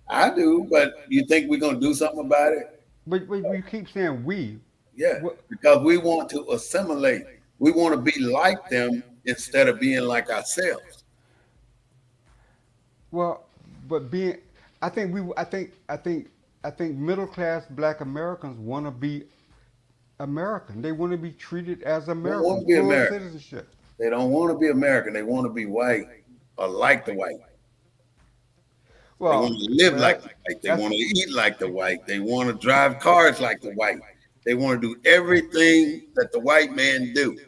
I do, but you think we're going to do something about it? But we keep saying we. Yeah, Well, because we want to assimilate. We want to be like them instead of being like ourselves. well, but being, I think we, I think middle class Black Americans want to be American. They want to be treated as They don't want Americans, to be full American. citizenship. They don't want to be American. They want to be white or like the white. They want Well, to live well, like the white. They that's want to eat like the white. They want to drive cars like the white. They want to do everything that the white man do.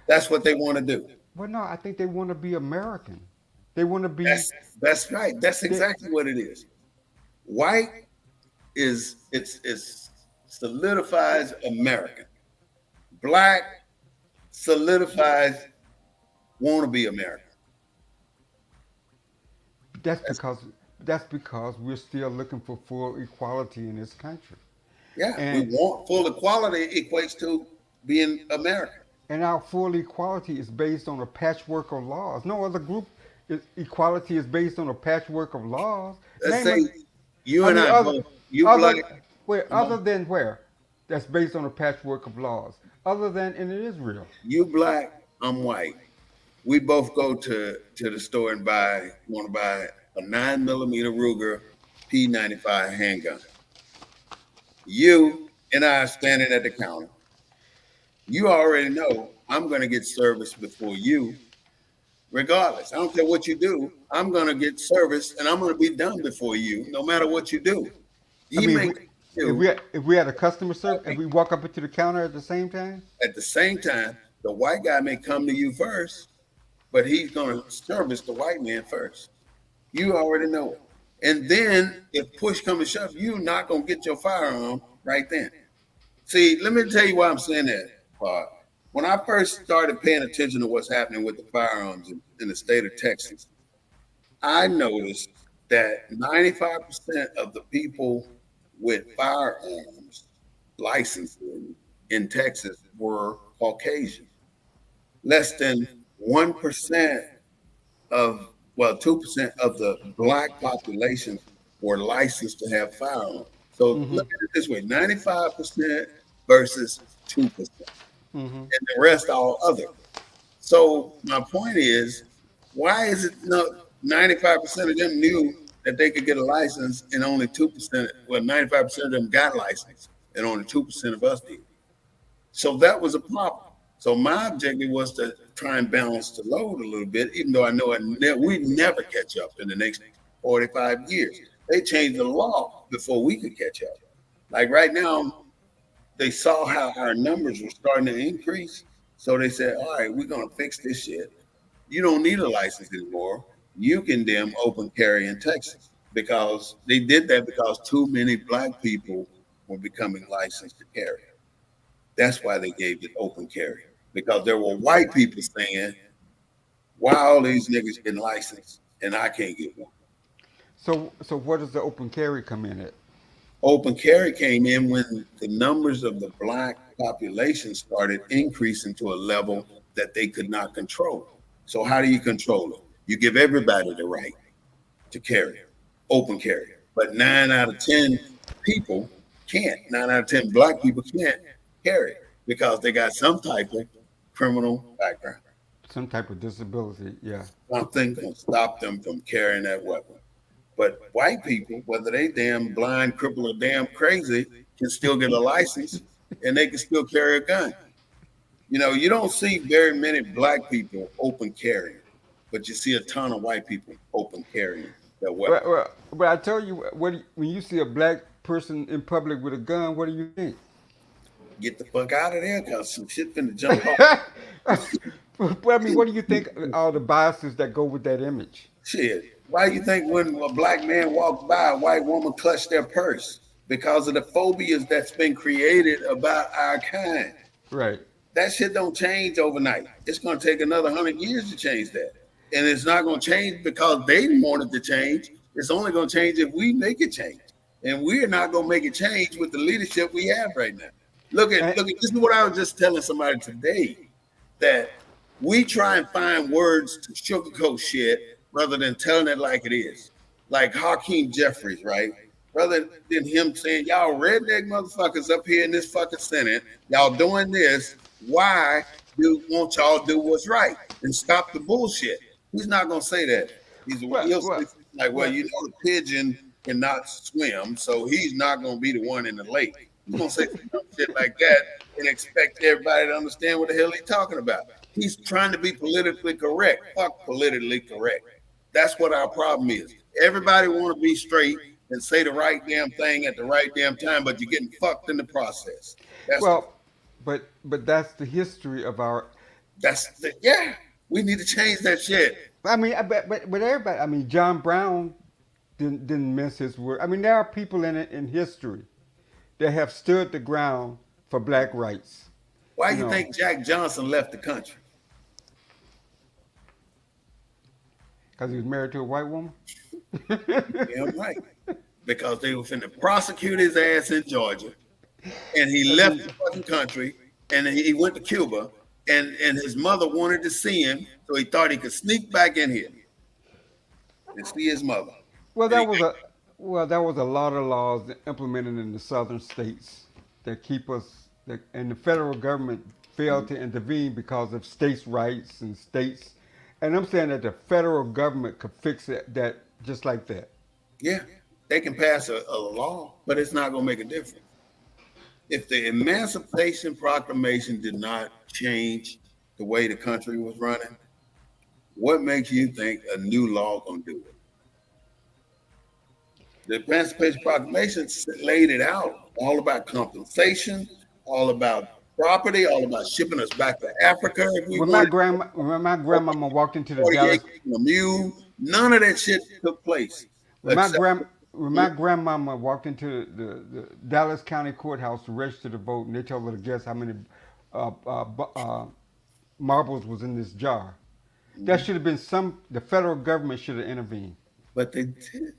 That's what they want to do. well, no. I think they want to be American. They want to be. That's right. That's They, exactly what it is. White is it's solidifies American. Black solidifies want to be American. that's That's, because that's because we're still looking for full equality in this country, yeah, we and want full equality equates to being American. and our full equality is based on a patchwork of laws. No other group equality is based on a patchwork of laws. Let's Name say it. you I and mean, I both, you black, other where other than where that's based on a patchwork of laws. Other than in Israel. you black, I'm white. We both go to the store and want to buy a 9 millimeter Ruger P95 handgun. You and I are standing at the counter. You already know I'm going to get service before you, regardless. I don't care what you do. I'm going to get service and I'm going to be done before you, no matter what you do. I You mean, may do if we had a customer service and we walk up into the counter at the same time. at the same time. The white guy may come to you first, but he's going to service the white man first. You already know it. And then if push comes to shove, you're not going to get your firearm right then. See, let me tell you why I'm saying that. When I first started paying attention to what's happening with the firearms in the state of Texas, I noticed that 95% of the people with firearms licensing in Texas were Caucasian. Less than 1% of, well, 2% of the black population were licensed to have firearms. So Mm-hmm. look at it this way, 95% versus 2%, Mm-hmm. and the rest all other. So my point is, why is it not 95% of them knew that they could get a license and only 2%, well, 95% of them got licensed and only 2% of us did. So that was a problem. So my objective was to try and balance the load a little bit, even though I know we never catch up in the next 45 years. They changed the law before we could catch up. Like right now, they saw how our numbers were starting to increase. So they said, all right, we're going to fix this shit. You don't need a license anymore. You can damn open carry in Texas because they did that because too many black people were becoming licensed to carry. That's why they gave it open carry because there were white people saying, why all these niggas getting licensed and I can't get one? So where does the open carry come in at? Open carry came in when the numbers of the black population started increasing to a level that they could not control. So how do you control it? You give everybody the right to carry, open carry. But 9 out of 10 people can't. 9 out of 10 black people can't carry because they got some type of criminal background. Some type of disability. Yeah. Something can stop them from carrying that weapon. But white people, whether they damn blind, crippled, or damn crazy, can still get a license and they can still carry a gun. You know, you don't see very many black people open carrying, but you see a ton of white people open carrying. They're weapons. But I tell you, when you see a black person in public with a gun, what do you think? Get the fuck out of there, cause some shit finna jump off. But I mean, what do you think all the biases that go with that image? Shit. Why you think when a black man walks by, a white woman clutch their purse? Because of the phobias that's been created about our kind. Right. That shit don't change overnight. It's gonna take another 100 years to change that. And it's not gonna change because they want it to change. It's only gonna change if we make it change. And we're not gonna make it change with the leadership we have right now. And, Look at this is what I was just telling somebody today, that we try and find words to sugarcoat shit rather than telling it like it is. Like Hakeem Jeffries, right? Rather than him saying, y'all redneck motherfuckers up here in this fucking Senate, y'all doing this. Why do won't y'all do what's right and stop the bullshit? He's not gonna say that. well, He'll say well, like, well, well, you know, the pigeon cannot swim, so he's not gonna be the one in the lake. He's gonna say some shit like that and expect everybody to understand what the hell he's talking about. He's trying to be politically correct. Fuck politically correct. That's what our problem is. Everybody want to be straight and say the right damn thing at the right damn time, but you're getting fucked in the process. That's the well, but that's the history of our. yeah. We need to change that shit. I mean, but everybody. I mean, John Brown didn't miss his word. I mean, there are people in history that have stood the ground for black rights. Why You you know, think Jack Johnson left the country? because he was married to a white woman. Damn right. Because they were finna prosecute his ass in Georgia, and he left the fucking country, and he went to Cuba, and his mother wanted to see him, so he thought he could sneak back in here and see his mother. Well, And that he, was a well, that was a lot of laws implemented in the southern states that keep us, and the federal government failed to intervene because of states' rights and states. And I'm saying that the federal government could fix it, that just like that. yeah, they can pass a law, but it's not gonna make a difference. If the Emancipation Proclamation did not change the way the country was running, what makes you think a new law gonna do it? The Emancipation Proclamation laid it out, all about compensation, all about property, all about shipping us back to Africa if we wanted When my grandmama walked into the 40 Dallas, acres and a mule. None of that shit took place. when my Except grand when my grandmama walked into the Dallas County Courthouse to register to vote, and they told her to guess how many uh, uh, marbles was in this jar. That should have been some. The federal government should have intervened. but they did.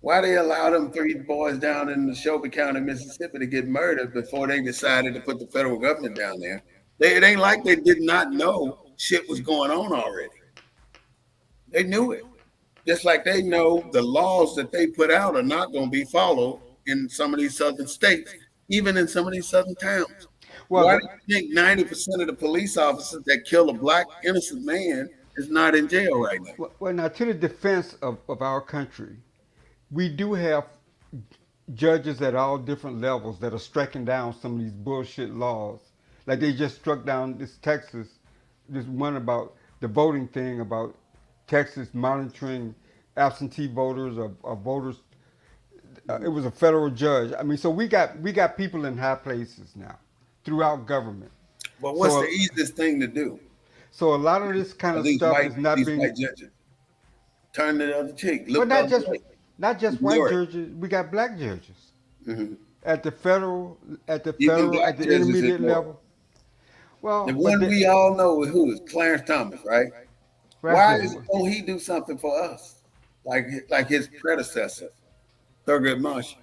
Why they allow them three boys down in the Shelby County, Mississippi to get murdered before they decided to put the federal government down there? It ain't like they did not know shit was going on already. They knew it. Just like they know the laws that they put out are not going to be followed in some of these southern states, even in some of these southern towns. Well, Why do you think 90% of the police officers that kill a black innocent man is not in jail right now? well, now to the defense of our country, we do have judges at all different levels that are striking down some of these bullshit laws. Like they just struck down this Texas, this one about the voting thing about Texas monitoring absentee voters or voters. It was a federal judge. I mean, so we got people in high places now throughout government. But what's the So easiest thing to do so a lot of this kind for of stuff is not these being. white judges? Turn the other cheek. But Look the other way. not just white Ignore it. judges. We got black judges Mhm. at the federal, at the Even federal, at black the judges intermediate ignore it. level. Well, The but one we all know is who is Clarence Thomas, right? Why don't he do something for us, like his predecessor, Thurgood Marshall?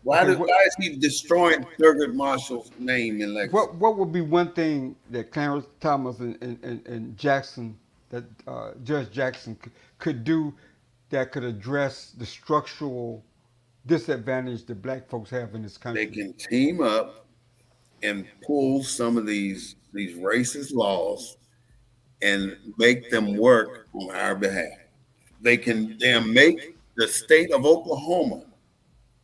okay, Why is he destroying Thurgood Marshall's name in legacy? what would be one thing that Clarence Thomas and Jackson, that Judge Jackson could do that could address the structural disadvantage that black folks have in this They country? can team up and pull some of these racist laws and make them work on our behalf. They can then make the state of Oklahoma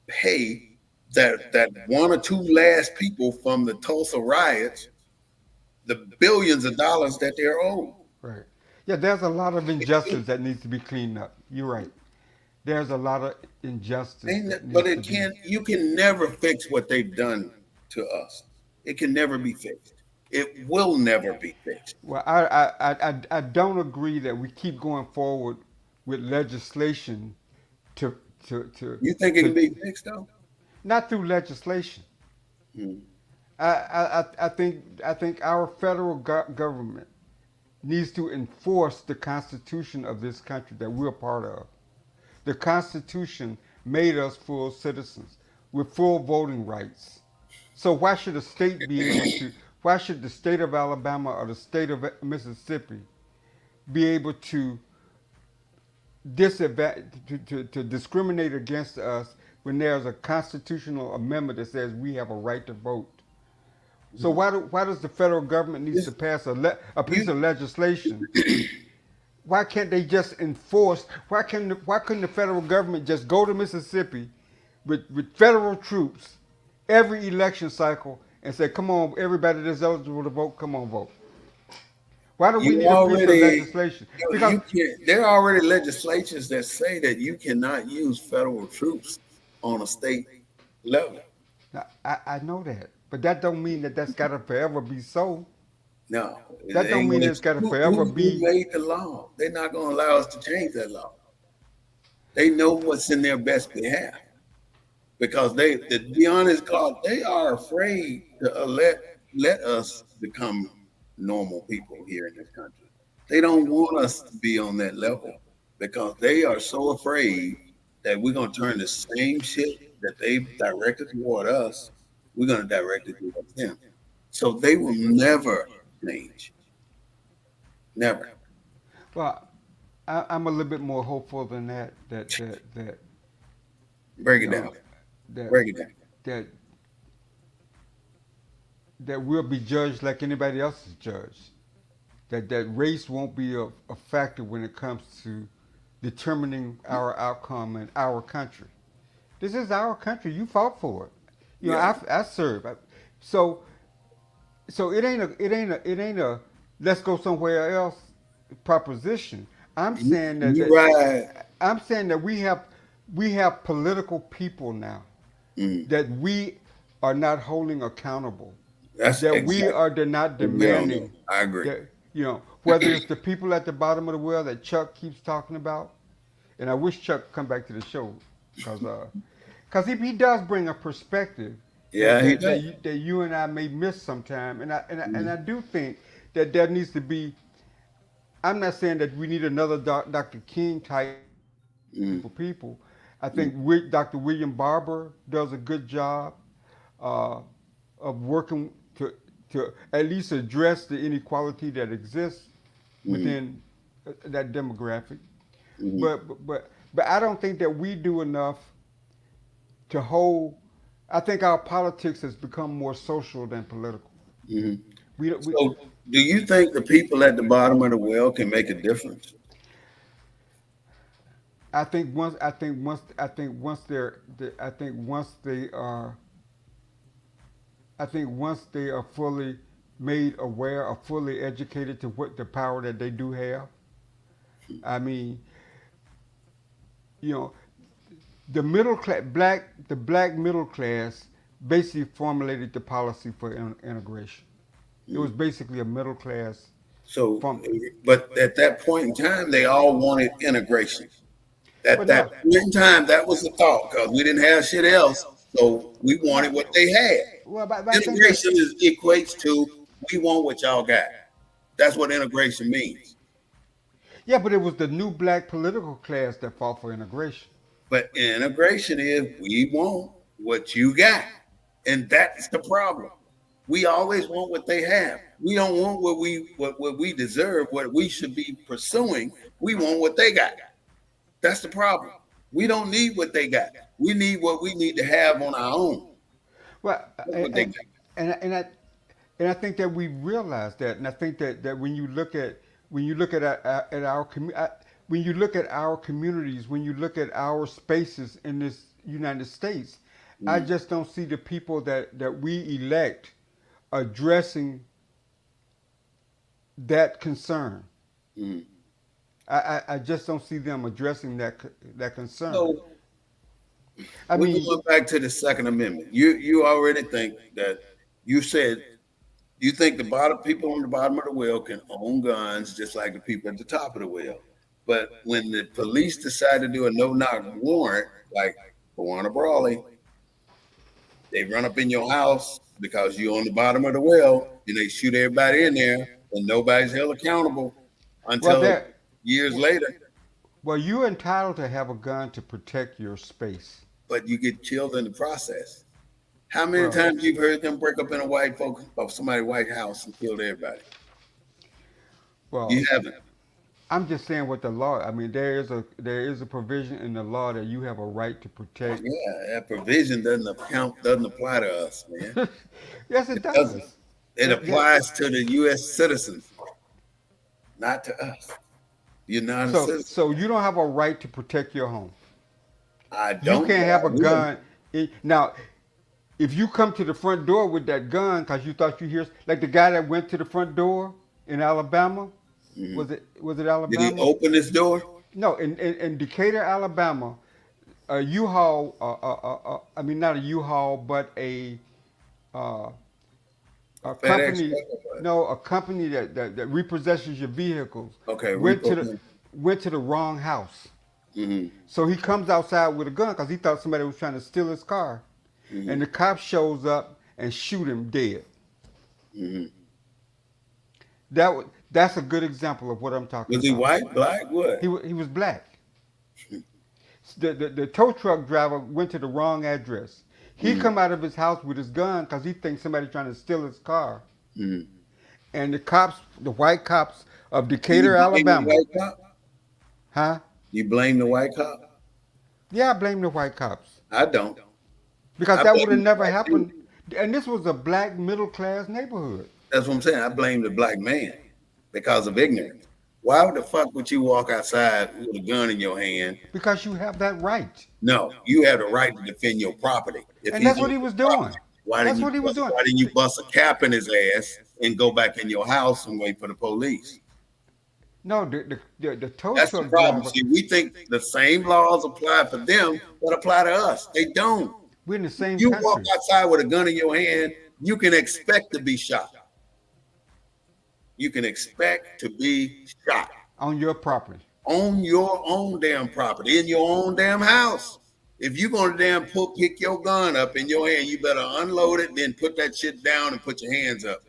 pay that one or two last people from the Tulsa riots the billions of dollars that they're owed. Right. Yeah, there's a lot of injustice that needs to be cleaned up. You're right. There's a lot of injustice that But needs to it be. can't. You can never fix what they've done to us. It can never be fixed. It will never be fixed. Well, I don't agree that we keep going forward with legislation to to to You think it can to be fixed though? not through legislation. Hmm. I think our federal government needs to enforce the Constitution of this country that we're a part of. The Constitution made us full citizens with full voting rights. So why should a state be able to? Why should the state of Alabama or the state of Mississippi be able to to discriminate against us when there's a constitutional amendment that says we have a right to vote? So why does the federal government needs to This, pass a piece you, of legislation? Why can't they just enforce? Why couldn't the federal government just go to Mississippi with federal troops every election cycle and say, "Come on, everybody that's eligible to vote, come on, vote." Why do we you need a piece of already, legislation? Because you can't. There are already legislations that say that you cannot use federal troops on a state level. now, I know that, but that don't mean that that's got to forever be so. No, it That don't ain't mean gonna. it's got to forever Who be. made the law? They're not going to allow us to change that law. They know what's in their best behalf because they, to be honest, Carl, they are afraid to let us become normal people here in this country. They don't want us to be on that level because they are so afraid that we're going to turn the same shit that they've directed toward us. We're going to direct it towards them. So they will never change. Never. Well, I'm a little bit more hopeful than that. That Break you it down. know that Break it down. that that we'll be judged like anybody else is judged. That race won't be a factor when it comes to determining our outcome in our country. This is our country. You fought for it. You know, Yeah. I served. So it ain't a let's go somewhere else proposition. I'm saying You ride. I'm saying that we have political people now Mm, that we are not holding accountable, that's that we exactly are not what we don't know. demanding I agree. that whether it's the people at the bottom of the well that Chuck keeps talking about, and I wish Chuck come back to the show because he does bring a perspective Yeah, he does. that you and I may miss sometime, and I Mm, do think that there needs to be. I'm not saying that we need another Dr. King type group mm, of people. I mm, think Dr. William Barber does a good job uh, of working to at least address the inequality that exists mm, within that demographic. mm, But I don't think that we do enough to hold. I think our politics has become more social than political. mm. We So, do you think the people at the bottom of the well can make a difference? I think once they are fully made aware or fully educated to what the power that they do have. I mean, you know, the black middle class basically formulated the policy for integration. It was Mm. basically a middle class So, form. but at that point in time, they all wanted integration. At But that no, point in time, that was the thought because we didn't have shit else. So we wanted no. what they had. Well, but I think that Integration equates to we want what y'all got. That's what integration means. yeah, but it was the new black political class that fought for integration. But integration is we want what you got. And that's the problem. We always want what they have. We don't want what we deserve, what we should be pursuing. We want what they got. That's the problem. We don't need what they got. We need what we need to have on our own. Well, That's what they got. and I and I think that we realize that, and I think that when you look at our when you look at our communities, when you look at our spaces in this United States, I Mm, just don't see the people that we elect addressing that concern. mm. I just don't see them addressing that concern. So I we're mean, going back to the Second Amendment. You already think that you said you think the bottom people on the bottom of the wheel can own guns just like the people at the top of the wheel. But when the police decide to do a no-knock warrant, like Tawana Brawley, they run up in your house because you're on the bottom of the well and they shoot everybody in there and nobody's held accountable well, until that years later. well, you're entitled to have a gun to protect your space. But you get killed in the process. How many Well, times you've heard them break up in a white folk of somebody's white house and killed everybody? You well, haven't. I'm just saying what the law. I mean, there is a provision in the law that you have a right to protect. Yeah, that provision doesn't apply to us, man. Yes, it It doesn't. does. It Yeah. applies to the U.S. citizens, not to us. You're not a So, citizen. so you don't have a right to protect your home. I You don't, can't but have I a will. gun. Now, if you come to the front door with that gun because you thought you hear, like the guy that went to the front door in Alabama, Mhm. was it Did he Alabama? open this door? No, in Decatur, Alabama, a U-Haul. I mean, not a U-Haul, but uh, A a FedEx company. truck or what? No, a company that repossesses your vehicles Okay, went to repo. the went to the wrong house. Mm-hmm. So he comes outside with a gun because he thought somebody was trying to steal his car, Mm-hmm. and the cop shows up and shoot him dead. Mm-hmm. That's a good example of what I'm talking Was he about. white, black, what? He was black. The tow truck driver went to the wrong address. He Mm-hmm. come out of his house with his gun because he thinks somebody trying to steal his car. Mm-hmm. And the white cops of Do you Decatur, blame the Alabama, white cop? huh? You blame the white cop? Yeah, I blame the white cops I don't. because I that would have blame the never black dude. happened. And this was a black middle class neighborhood That's what I'm saying. I blame the black man because of ignorance. Why the fuck would you walk outside with a gun in your hand? because you have that right. No, you have the right to defend your property. If And he's that's on what he your was doing. property, why didn't That's you what he was bust, doing. why didn't you bust a cap in his ass and go back in your house and wait for the police? No, the tow That's the truck problem. driver. See, we think the same laws apply for them that apply to us. They don't. We're in the same You walk country outside with a gun in your hand, you can expect to be shot. You can expect to be shot on your property. on your own damn property, in your own damn house. If you're gonna pick your gun up in your hand, you better unload it, then put that shit down and put your hands up.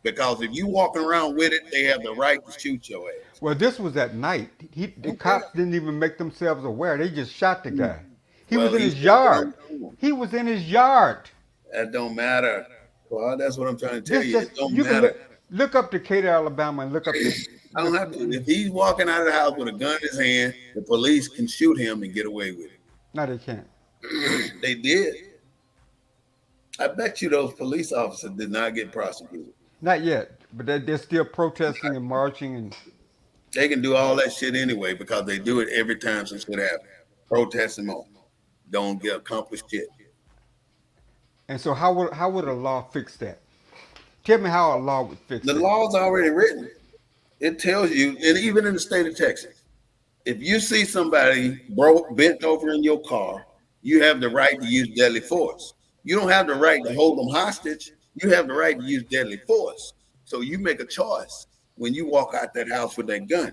Because if you walking around with it, they have the right to shoot your ass. Well, this was at night. The Okay. cops didn't even make themselves aware. They just shot the guy. He was Well, in he's his walking yard. around. He was in his yard. That don't matter. Well, that's what I'm trying to tell This you. just It don't you can matter. look up Decatur, Alabama, and look up the. I don't have to. If he's walking out of the house with a gun in his hand, the police can shoot him and get away with No, they can't. it. They did. I bet you those police officers did not get prosecuted. Not yet, but they're still protesting and marching, and They can do all that shit anyway because they do it every time some shit happens. Protest and more. Don't get accomplished shit. so how would a law fix that? Tell me how a law would fix The that. law's already written. It tells you, and even in the state of Texas, if you see somebody bent over in your car, you have the right to use deadly force. You don't have the right to hold them hostage. You have the right to use deadly force. So you make a choice when you walk out that house with that gun.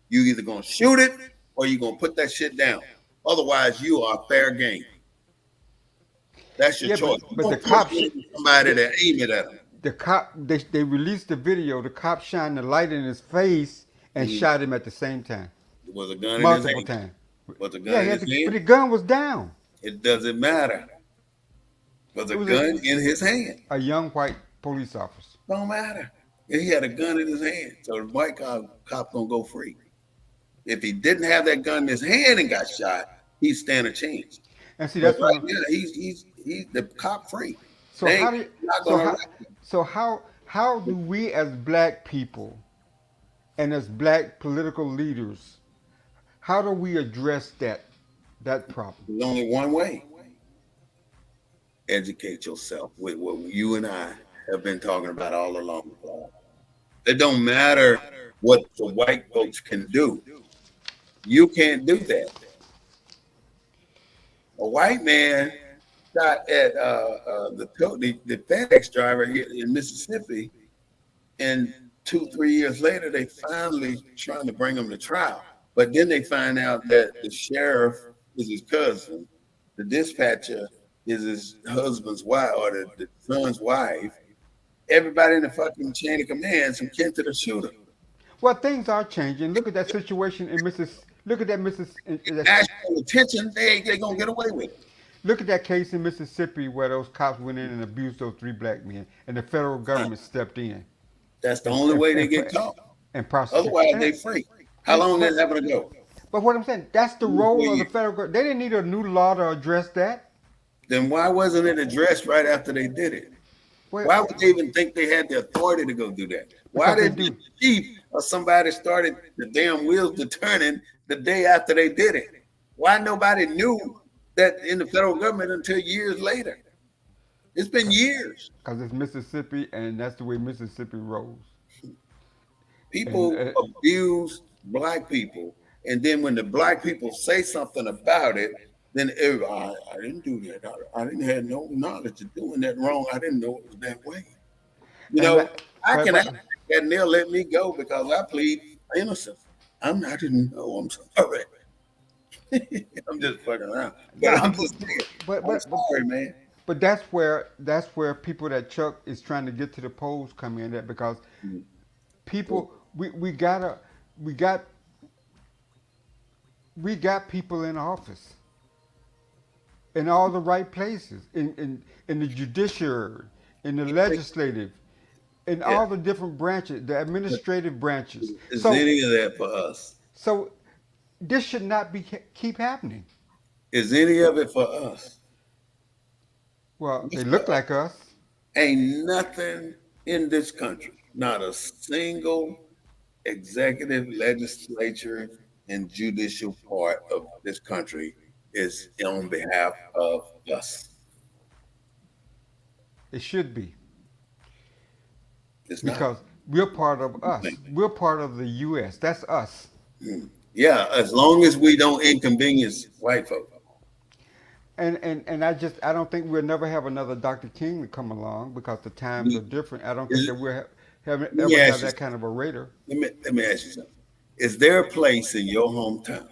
You either gonna shoot it or you gonna put that shit down. Otherwise, you are fair game. That's your Yeah, choice. but You but the don't push cops, somebody to aim it at them. the cop, they released the video. The cop shined the light in his face and Mhm. shot him at the same time, Was a gun in his multiple hand. times. Was a Yeah, gun in his but hand. the gun was down. It doesn't matter. Was It a was gun in his hand. a young white police officer. Don't matter. He had a gun in his hand. So the white cop gonna go free. If he didn't have that gun in his hand and got shot, he'd stand a chance. And see, But that's what. right now, he's the cop free. So They how ain't do not so gonna how arrest him. so how do we as black people and as black political leaders, how do we address that problem? There's only one way. Educate yourself with what you and I have been talking about all along. It don't matter what the white folks can do. You can't do that. A white man shot at the FedEx driver here in Mississippi, and 2 3 years later they finally trying to bring him to trial. But then they find out that the sheriff is his cousin, the dispatcher is his husband's wife or the son's wife. Everybody in the fucking chain of command, some kin to the shooter. Well, things are changing. Look at that situation in Mississippi. Look at that National attention, they gonna get away with it. Look at that case in Mississippi where those cops went in and abused those three black men, and the federal government stepped in That's the and only and, way they and, get caught. and prosecuted. Otherwise, they free. How long is that gonna go? But what I'm saying, that's the role of the 2 3 years. federal government. They didn't need a new law to address that. Then why wasn't it addressed right after they did it? Well, Why would they even think they had the authority to go do that? Why because they did the do. chief or somebody started the damn wheels to turning the day after they did it? Why nobody knew that in the federal government until years later? It's been years. Because it's Mississippi, and that's the way Mississippi rolls. And People abuse black people, and then when the black people say something about it, then I didn't do that. I didn't have no knowledge of doing that wrong. I didn't know it was that way. You and know, that, I but, can act but like that and they'll let me go because I plead innocent. I didn't know. I'm sorry. I'm just fucking around. But no, I'm just saying, but I'm but but sorry, man. but that's where people that Chuck is trying to get to the polls come in at because people we got we got people in office in all the right places in the judiciary, in the legislative, in Yeah. all the different branches, the administrative branches. Is So any of that for us? so this should not be keep happening. Is any of it for us? Well, they What's for look us? like us. Ain't nothing in this country, not a single executive, legislature, and judicial part of this country is on behalf of us. It should be It's not. because we're part of us. We're part of the U.S. That's us. Yeah, as long as we don't inconvenience white folks. And I don't think we'll never have another Dr. King to come along because the times are We, different. I don't think is, that we'll let me ever have ask you that something. kind of a raider. Let me ask you something. Is there a place in your hometown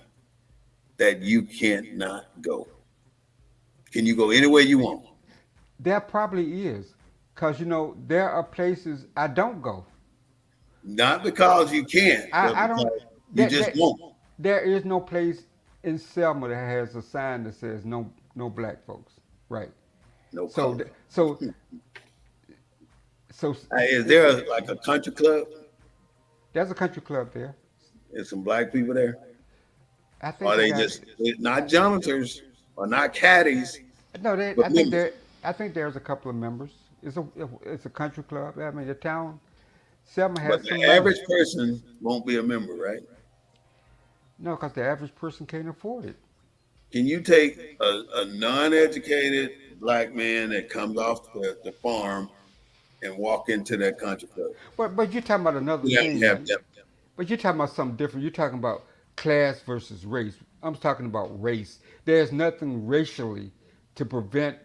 that you can't not go? Can you go anywhere you want? There probably is, because there are places I don't go. Not because you can't, but I don't. because you That just that won't. there is no place in Selma that has a sign that says no black folks. Right. No So color. so so Is there like a country club? there's a country club there. There's some black people there? I think Or they they got just not janitors or not caddies, no. but I think members? there's a couple of members. It's a country club. I mean, the town Selma But has the some money. average person won't be a member, right? No, because the average person can't afford it. Can you take a non-educated black man that comes off the farm and walk into that country club? But you're talking about another You have to thing have now. them. But you're talking about something different. You're talking about class versus race. I'm talking about race. There's nothing racially to prevent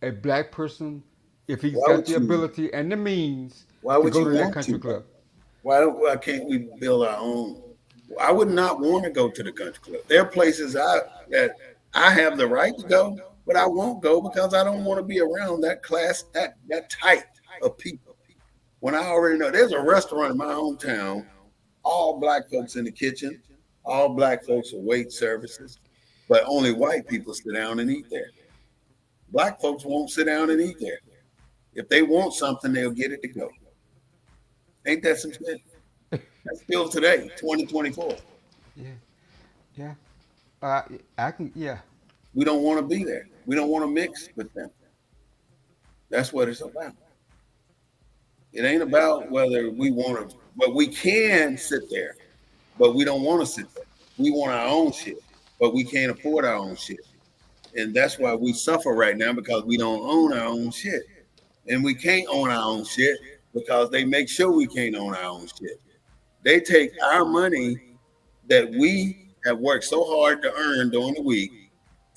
a black person, if he's Why got would the you? ability and the means, Why to would go you to that want country to? club. Why can't we build our own? I would not want to go to the country club. There are places that I have the right to go, but I won't go because I don't want to be around that class, that type of people. When I already know there's a restaurant in my hometown, all black folks in the kitchen, all black folks are wait services, but only white people sit down and eat there. Black folks won't sit down and eat there. If they want something, they'll get it to go. Ain't that some shit? That's still today, 2024. Yeah, yeah. Uh, I can. Yeah, We don't want to be there. We don't want to mix with them. That's what it's about. It ain't about whether we want to, but we can sit there, but we don't want to sit there. We want our own shit, but we can't afford our own shit. And that's why we suffer right now because we don't own our own shit. And we can't own our own shit because they make sure we can't own our own shit. They take our money that we have worked so hard to earn during the week,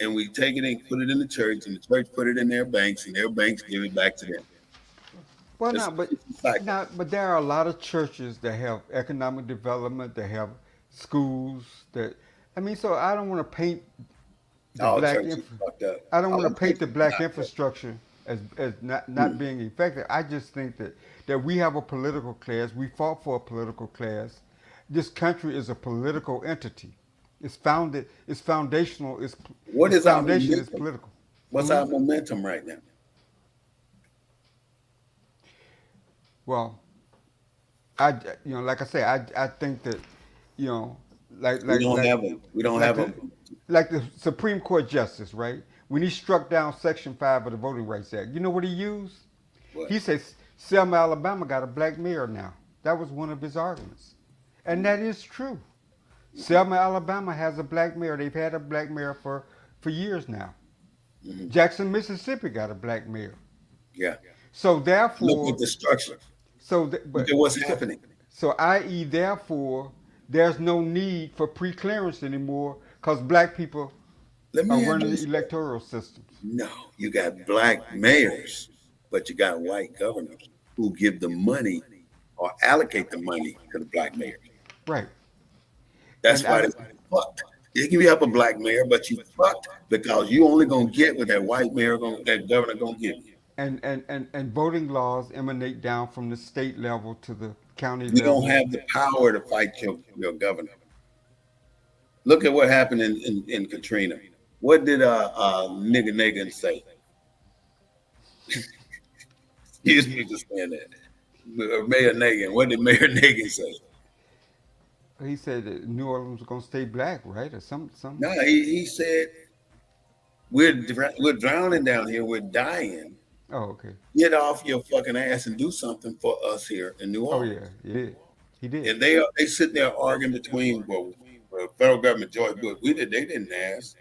and we take it and put it in the church, and the church put it in their banks, and their banks give it back to them. Well, It's, now, but it's a cycle. now, but there are a lot of churches that have economic development, that have schools. That I mean, so I don't want to paint the All black. churches fucked up. I don't want All to paint the churches black not fucked infrastructure as not up. being effective. I just think that we have a political class. We fought for a political class. This country is a political entity. It's founded. It's foundational. What Its is our foundation is momentum? political. What's Hmm? our momentum right now? Well, I like I say, I think that you know like We like don't like have a. We don't like have a. the like the Supreme Court justice, right? When he struck down Section 5 of the Voting Rights Act, you know what he used? What? He says Selma, Alabama got a black mayor now. That was one of his arguments. And that is true. Selma, Alabama has a black mayor. They've had a black mayor for years now. Hmm. Jackson, Mississippi got a black mayor. Yeah. So Look at therefore, the structure. but Look at what's so, happening. so i.e. therefore, there's no need for pre-clearance anymore because black people Let are me ask running you the something. electoral systems. No, you got black mayors, but you got white governors who give the money or allocate the money to the black mayors. Right. That's And I why they don't, fucked. They give you up a black mayor, but you fucked because you only gonna get what that white mayor gonna that governor gonna give you. and voting laws emanate down from the state level to the county You don't level. have the power to fight your governor. Look at what happened in Katrina. What did nigga Nagin say? Excuse me for saying that. Mayor Nagin. What did Mayor Nagin say? He said that New Orleans was gonna stay black, right? Or some. No, he said we're drowning down here. We're dying. Oh, okay. Get off your fucking ass and do something for us here in New Oh Orleans. yeah, he did. He did. And they sit there arguing between federal government, George Bush. They didn't ask.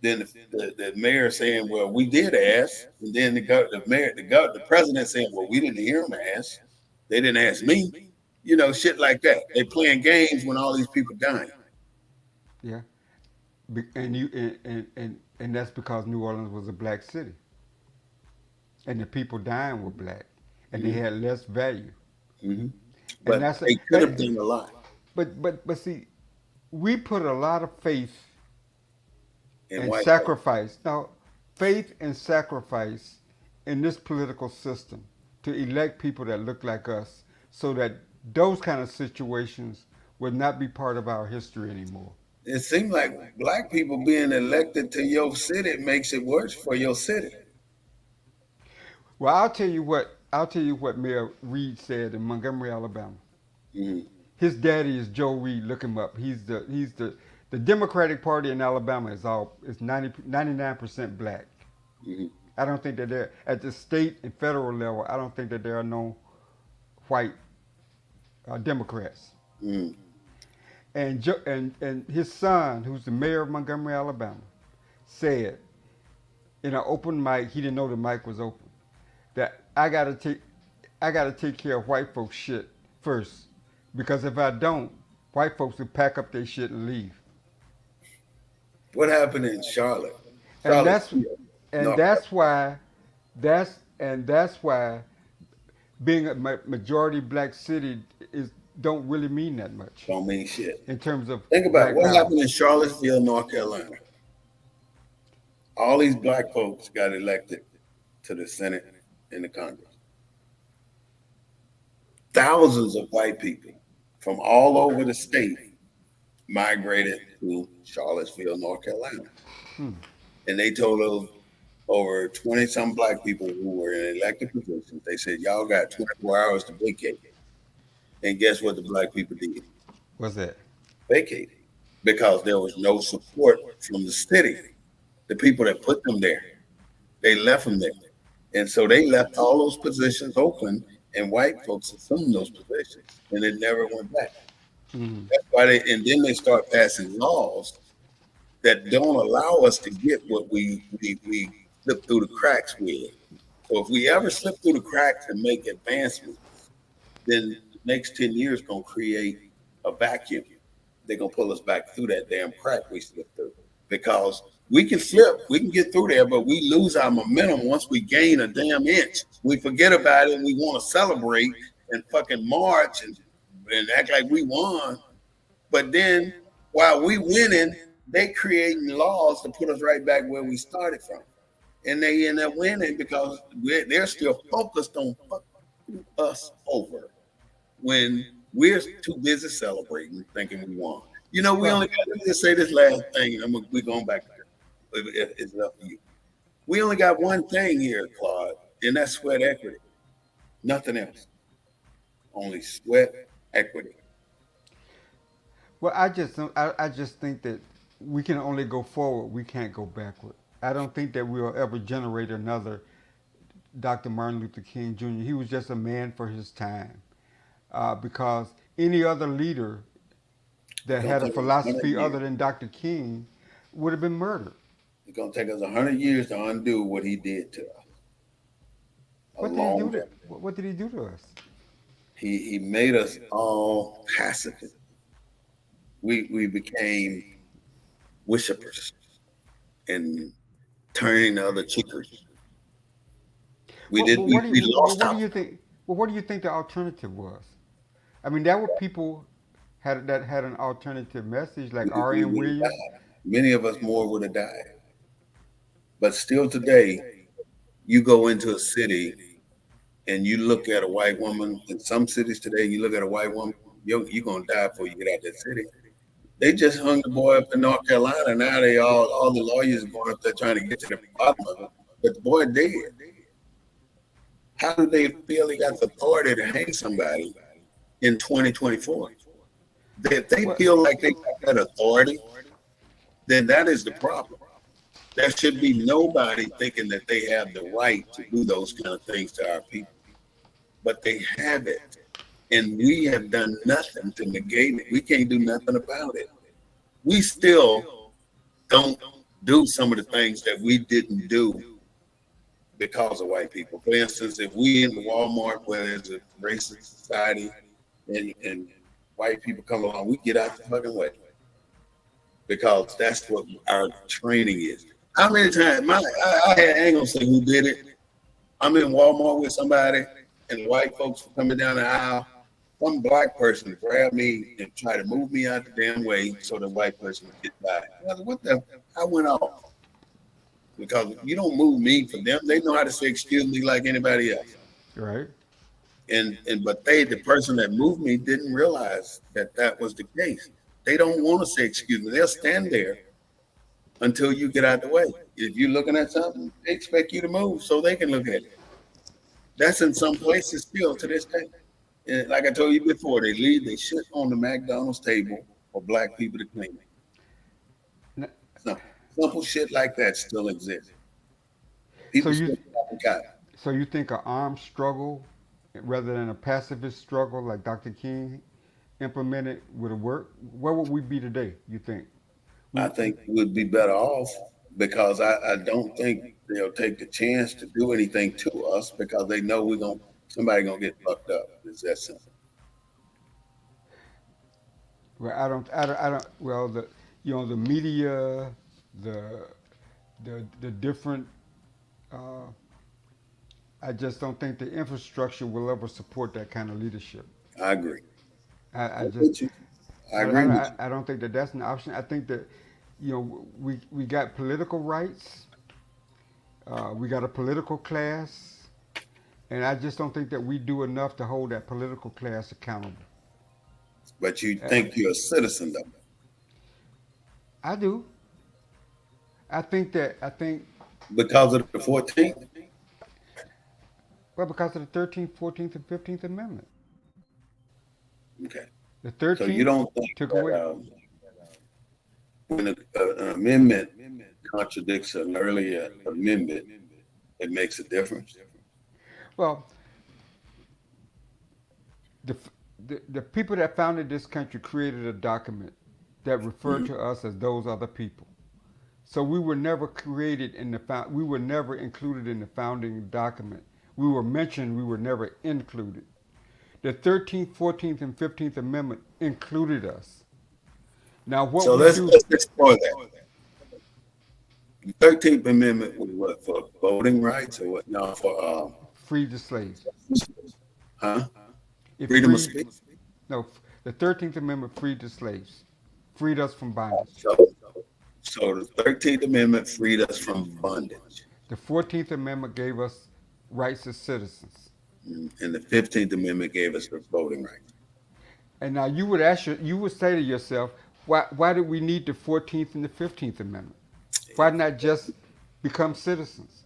Then the mayor saying, well, we did ask. And then the president saying, well, we didn't hear him ask. They didn't ask me. Shit like that. They playing games when all these people dying. Yeah. And you and that's because New Orleans was a black city, and the people dying were black, and they Hmm. had less value. Hmm. And But that's they could have done a lot but see, we put a lot of faith in and white folks. sacrifice. Now, faith and sacrifice in this political system to elect people that look like us, so that those kind of situations would not be part of our history anymore. It seems like black people being elected to your city makes it worse for your city. Well, I'll tell you what. I'll tell you what Mayor Reed said in Montgomery, Alabama. Hmm. His daddy is Joe Reed. Look him up. The Democratic Party in Alabama is 99% black. Hmm. I don't think that there at the state and federal level. I don't think that there are no white Democrats. Hmm. And his son, who's the mayor of Montgomery, Alabama, said in an open mic, he didn't know the mic was open, that I gotta take care of white folks shit first, because if I don't, white folks will pack up their shit and leave. What happened in Charlotte? And Charlotte, that's and North that's why that's why being a majority black city is don't really mean that much don't mean shit. in terms of Think about it. black What power. happened in Charlottesville, North Carolina. All these black folks got elected to the Senate and the Congress. Thousands of white people from all over the state migrated to Charlottesville, North Carolina. Hmm. And they told those over 20 some black people who were in elected positions, they said, y'all got 24 hours to vacate. And guess what the black people did? What's that? Vacated. Because there was no support from the city, the people that put them there. They left them there. And so they left all those positions open, and white folks assumed those positions, and it never went back. Hmm. That's why and then they start passing laws that don't allow us to get what we slip through the cracks with. So if we ever slip through the cracks and make advancements, then next 10 years gonna create a vacuum. They're gonna pull us back through that damn crack we slipped through. Because we can flip, we can get through there, but we lose our momentum once we gain a damn inch. We forget about it and we want to celebrate and fucking march and act like we won. But then while we winning, they creating laws to put us right back where we started from. And they end up winning because they're still focused on fucking us over when we're too busy celebrating, thinking we won. You know, we Well, only got, let me just say this last thing, and we're going back to it's up to you. We only got one thing here, Claude, and that's sweat equity. Nothing else. Only sweat equity. well, I just think that we can only go forward. We can't go backward. I don't think that we'll ever generate another Dr. Martin Luther King Jr. He was just a man for his time. Because any other leader It's that gonna had a take us 100 philosophy other years. than Dr. King would have been murdered. It's gonna take us 100 years to undo what he did to us. A What did he long do time. to? What did he do to us? He made us all pacifist. We became worshippers and turning the other cheekers. We Well, did. what do you? We Well, lost what do our. you think? Well, what do you think the alternative was? I mean, there were people that had an alternative message, like We R.N. would have Williams. died. Many of us more would have died. But still today, you go into a city and you look at a white woman. In some cities today, you look at a white woman, you're gonna die before you get out that city. They just hung the boy up in North Carolina. Now they all the lawyers are going up there trying to get to the bottom of it. But the boy dead. How do they feel they got the authority to hang somebody in 2024? If they What? feel like they got that authority, then that is the problem. There should be nobody thinking that they have the right to do those kind of things to our people, but they have it. And we have done nothing to negate it. We can't do nothing about it. We still don't do some of the things that we didn't do because of white people. For instance, if we in the Walmart where there's a racist society and white people come along, we get out the fucking way because that's what our training is. How many times I ain't gonna say who did it. I'm in Walmart with somebody and the white folks coming down the aisle. Some black person grabbed me and tried to move me out the damn way so the white person would get by. I was, what the? I went off because you don't move me for them. They know how to say excuse me like anybody else. Right. And but the person that moved me didn't realize that that was the case. They don't want to say excuse me. They'll stand there until you get out the way. If you're looking at something, they expect you to move so they can look at it. That's in some places still to this day. And like I told you before, they shit on the McDonald's table for black people to clean it. N- Simple, simple shit like that still exists. So People you still fucking cotton. so you think an armed struggle rather than a pacifist struggle like Dr. King implemented would have worked? Where would we be today? You think? We, I think we'd be better off because I don't think they'll take the chance to do anything to us because they know we're gonna somebody gonna get fucked up. It's that simple. well, I don't. Well, the media, the the different. Uh, I just don't think the infrastructure will ever support that kind of leadership. I agree. I I'm just with you. I agree with you. I don't think that that's an option. I think that we got political rights, we got a political class, and I just don't think that we do enough to hold that political class accountable. But you Uh, think you're a citizen though. I do. I think Because of the 14th. well because of the 13th, 14th, and 15th Amendment. Okay. The So you 13th don't think took that away. when an amendment contradicts an earlier amendment, it makes a difference? Well, the, the people that founded this country created a document that referred Mhm. to us as those other people. So we were never created in we were never included in the founding document. We were mentioned, we were never included. The 13th, 14th, and 15th Amendment included us. Now, what So we do, let's explore that. The 13th Amendment was what, for voting rights or what? No, for freed the slaves. huh? It Freedom of freed, speech. no, the 13th Amendment freed the slaves, freed us from bondage. So the 13th Amendment freed us from bondage. The 14th Amendment gave us rights as citizens. And the 15th Amendment gave us the voting rights. And now you would say to yourself, why did we need the 14th and the 15th Amendment? Why not just become citizens?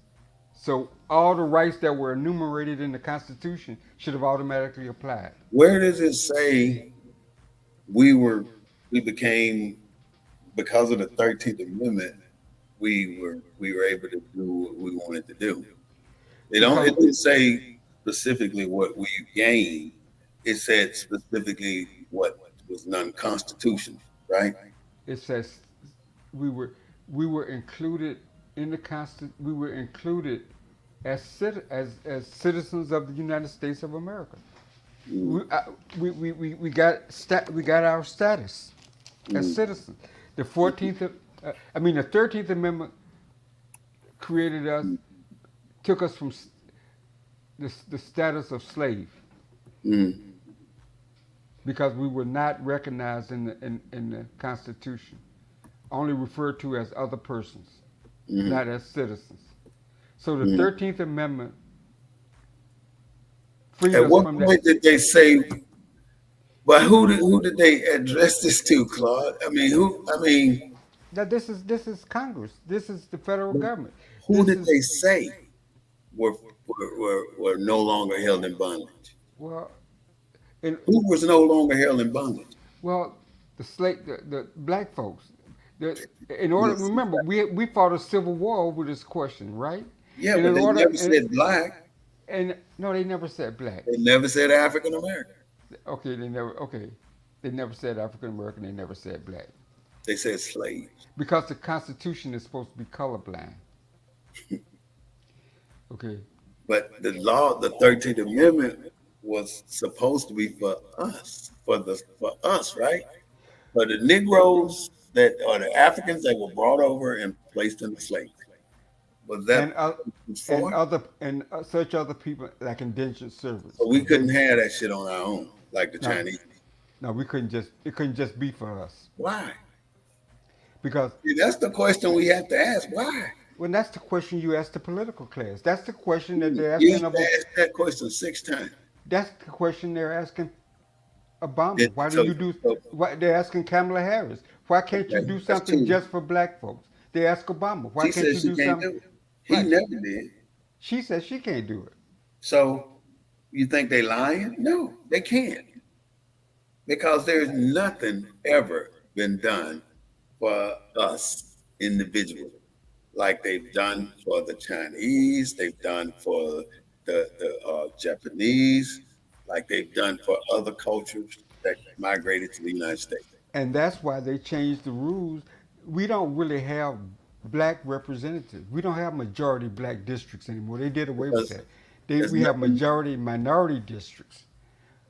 So all the rights that were enumerated in the Constitution should have automatically applied. Where does it say we were we became because of the 13th Amendment we were able to do what we wanted to do? It didn't say specifically what we gained. It said specifically what was non-constitutional, right? It says we were we were included in the we were included as citizens of the United States of America. Mm, We got our status as mm, citizens. The 14th, I mean the 13th Amendment created us, mm, took us from the status of slave mm, because we were not recognized in the Constitution, only referred to as other persons, mm, not as citizens. So the mm. 13th Amendment freed At us what from that. point did they say? But who did they address this to, Claude? I mean, who? I mean, Now this is Congress. This is the federal government. who This did is they say were were no longer held in bondage? well, in, Who was no longer held in bondage? well, the black folks. In order, Yes. remember, we fought a civil war over this question, right? Yeah, And but in they order, never said black. and no, they never said black. They never said African American. Okay, they never said African American. They never said black They said slaves. because the Constitution is supposed to be colorblind. Okay, But the law, the 13th Amendment, was supposed to be for us, for us, right? For the Negroes that or the Africans that were brought over and placed in the slavery. Was and that for? such other people like indentured servants. But we couldn't have that shit on our own, like the No, Chinese. no, we couldn't just. It couldn't just be for us Why? because See, that's the question we have to ask. Why? when that's the question you ask the political class. That's the question that they're You asking have of. to ask that question 6 times. That's the question they're asking Obama. It, Why do so, you do? so Why they're asking Kamala Harris? Why can't you okay, do that's something 2. just for black folks? They ask Obama. Why She can't says you she do can't something? do it. He Right. never did. She says she can't do it. So you think they lying? No, they can't. Because there's nothing ever been done for us individually, like they've done for the Chinese, they've done for the Japanese, like they've done for other cultures that migrated to the United States. And that's why they changed the rules. We don't really have black representatives. We don't have majority black districts anymore. They did away with Because that. there's We have nothing. majority minority districts.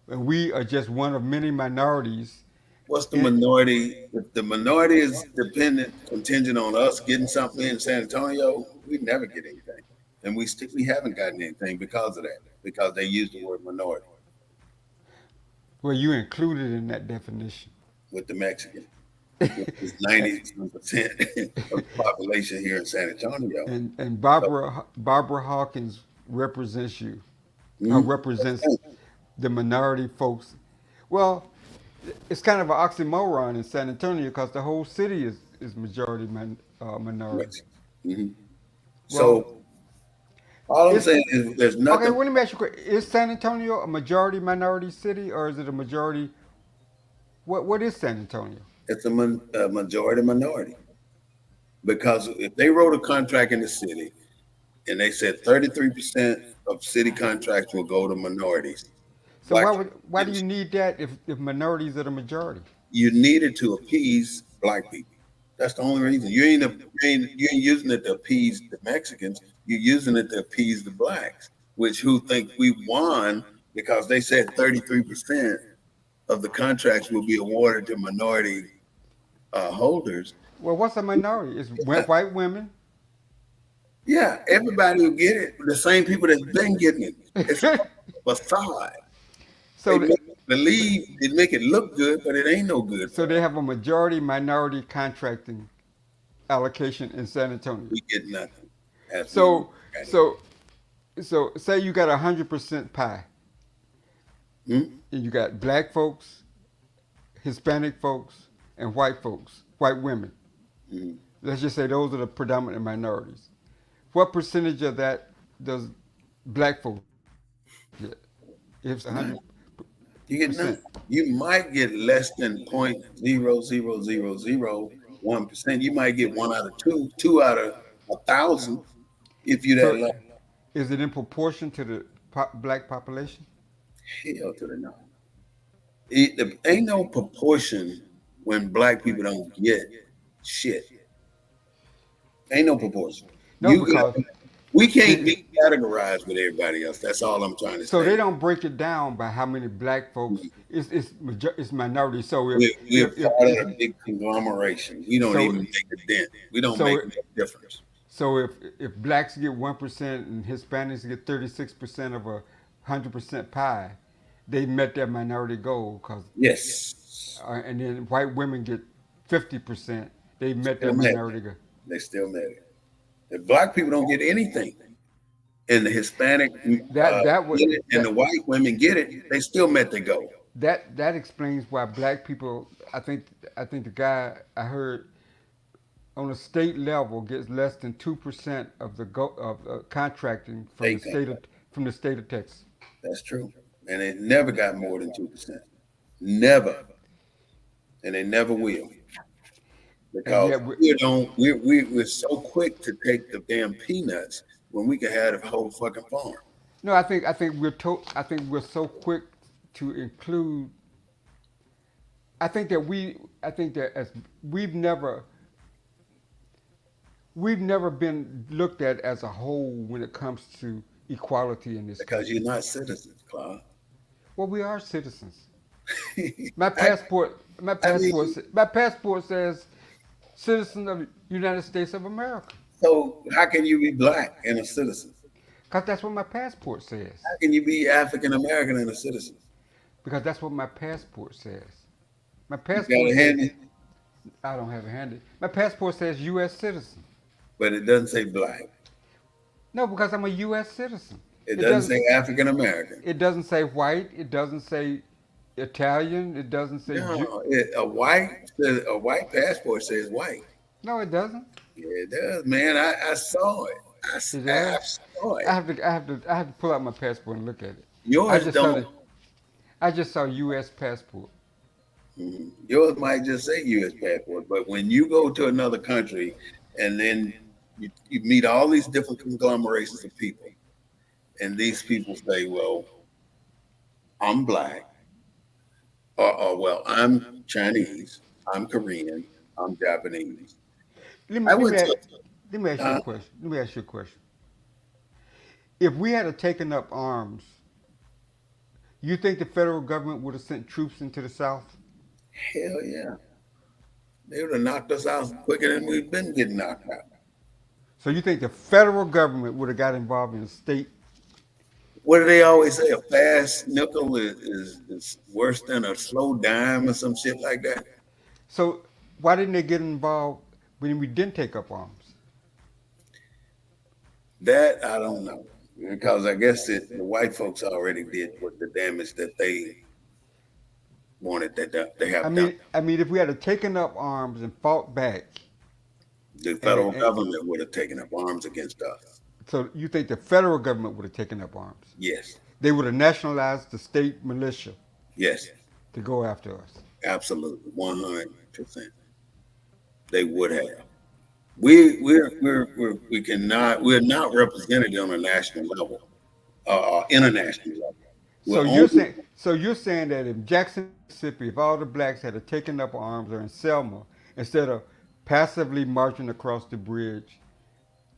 And we are just one of many minorities. What's the In, minority? If the minority is dependent, contingent on us getting something in San Antonio, we never get anything, and we haven't gotten anything because of that. Because they use the word minority well, you included in that definition. with the Mexican, which is 90% of the population here in San Antonio. And So, Barbara Hawkins represents you. mhm, Represents the minority folks. Well, it's kind of an oxymoron in San Antonio because the whole city is majority minority. Mexican. Mhm. Well, So all I'm it's saying is there's okay. nothing. Well, let me ask you a question. Is San Antonio a majority minority city, or is it a majority? What is San Antonio? It's a majority minority because if they wrote a contract in the city and they said 33% of city contracts will go to minorities, So black why do you communities, need that if minorities are the majority? you needed to appease black people. That's the only reason. You ain't using it to appease the Mexicans. You're using it to appease the blacks, which who think we won because they said 33% of the contracts will be awarded to minority holders. Well, what's a minority? It's Yeah, white women. yeah, everybody will get it. The same people that's been getting it. It's a facade. They so, th- make it believe, they make it look good, but it ain't no good so for they us. have a majority minority contracting allocation in San Antonio. We get nothing. Absolutely. So, so, so say you got 100% pie, Hmm? and you got black folks, Hispanic folks, and white folks, white women. Hmm. Let's just say those are the predominant minorities. What percentage of that does black folks get? If it's 100%. None. You get none. You might get less than 0.00001%. You might get one out of two, two out of 1,000 if you that So, low. is it in proportion to the black population? Hell to the no. There ain't no proportion when black people don't get shit. Ain't no proportion. No, You because we can't see, be categorized with everybody else. That's all I'm trying to so they say. don't break it down by how many black folks. It's minority. So if We're if if, part of if a big conglomeration. We don't so even make a dent. We don't so make no difference. so if blacks get 1% and Hispanics get 36% of 100% pie, they met their minority goal. Cause Yes. and then white women get 50%, they met their Still met minority it. goal. They still met it. The black people don't get anything. And the Hispanic That would get it and that the white women get it, they still met their goal. that explains why black people. I think the guy I heard on a state level gets less than 2% of the of contracting State from the state of Texas. That's true. And it never got more than 2%. Never. And they never will. And Because yet, we don't we're so quick to take the damn peanuts when we could have the whole fucking farm. no, I think we're so quick to include. I think that as we've never we've never been looked at as a whole when it comes to equality in this Because you're country. not citizens, Claude. Well, we are citizens. I, I mean, My passport says citizen of the United States of America. so how can you be black and a citizen? Because that's what my passport says. How can you be African American and a citizen? Because that's what my passport says. My You got passport it says, handy, I don't have it handy. My passport says U.S. citizen. but it doesn't say black. No, because I'm a U.S. citizen. It It doesn't doesn't. say African American. It doesn't say white. It doesn't say Italian. It doesn't say Jew. No, a white passport says white. No, it doesn't. Yeah, it does, man. I saw it. It I does. saw it. I have to pull out my passport and look at it. I Yours just saw don't. the. I just saw U.S. passport. Yours might just say U.S. passport, but when you go to another country and then you meet all these different conglomerations of people, and these people say, "Well, I'm black," or "Well, I'm Chinese, I'm Korean, I'm Japanese." Let me I let me went ask, to let me ask you a question. Let me ask you a question. If we had taken up arms, you think the federal government would have sent troops into the South? hell yeah, they would have knocked us out quicker than we've been getting knocked out. So you think the federal government would have got involved in the state? What do they always say? A fast nickel is worse than a slow dime or some shit like that. So why didn't they get involved when we didn't take up arms? That I don't know because I guess the white folks already did what the damage that they wanted that they have done. I mean, if we had taken up arms and fought back, The and, federal and government would have taken up arms against us. so you think the federal government would have taken up arms? Yes, They would have nationalized the state militia yes, to go after us. absolutely, 100%. They would have. We cannot we're not represented on a national level, international level. We're only So you're saying that if Jackson, Mississippi, if all the blacks had taken up arms, or in Selma, instead of passively marching across the bridge,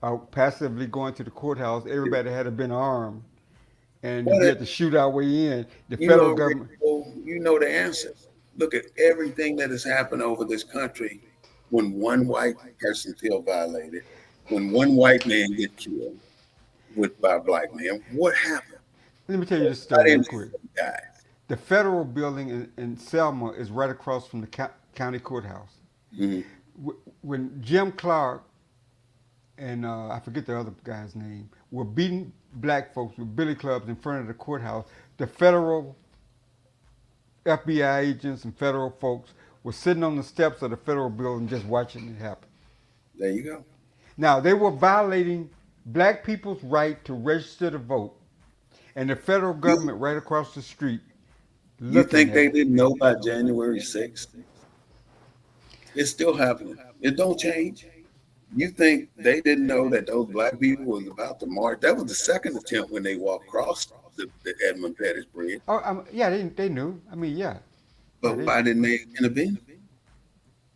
or passively going to the courthouse, everybody had been armed, and to What be if able to shoot our way in, the you federal know, government. Rico, you know the answer. Look at everything that has happened over this country when one white person feel violated, when one white man get killed with by a black man. What happened? Let me tell you this story Everybody in real the quick. city died. The federal building in Selma is right across from the county courthouse. Mhm. When Jim Clark and I forget the other guy's name were beating black folks with billy clubs in front of the courthouse, the federal FBI agents and federal folks were sitting on the steps of the federal building just watching it happen. There you go. Now, they were violating black people's right to register to vote, and the federal You government right across the street you looking think at they it. didn't know by January 6th? It's still happening. It don't change. You think they didn't know that those black people was about to march? That was the second attempt when they walked across the Edmund Pettus Bridge. Oh, yeah, they knew. I mean, yeah, yeah, But why didn't they intervene?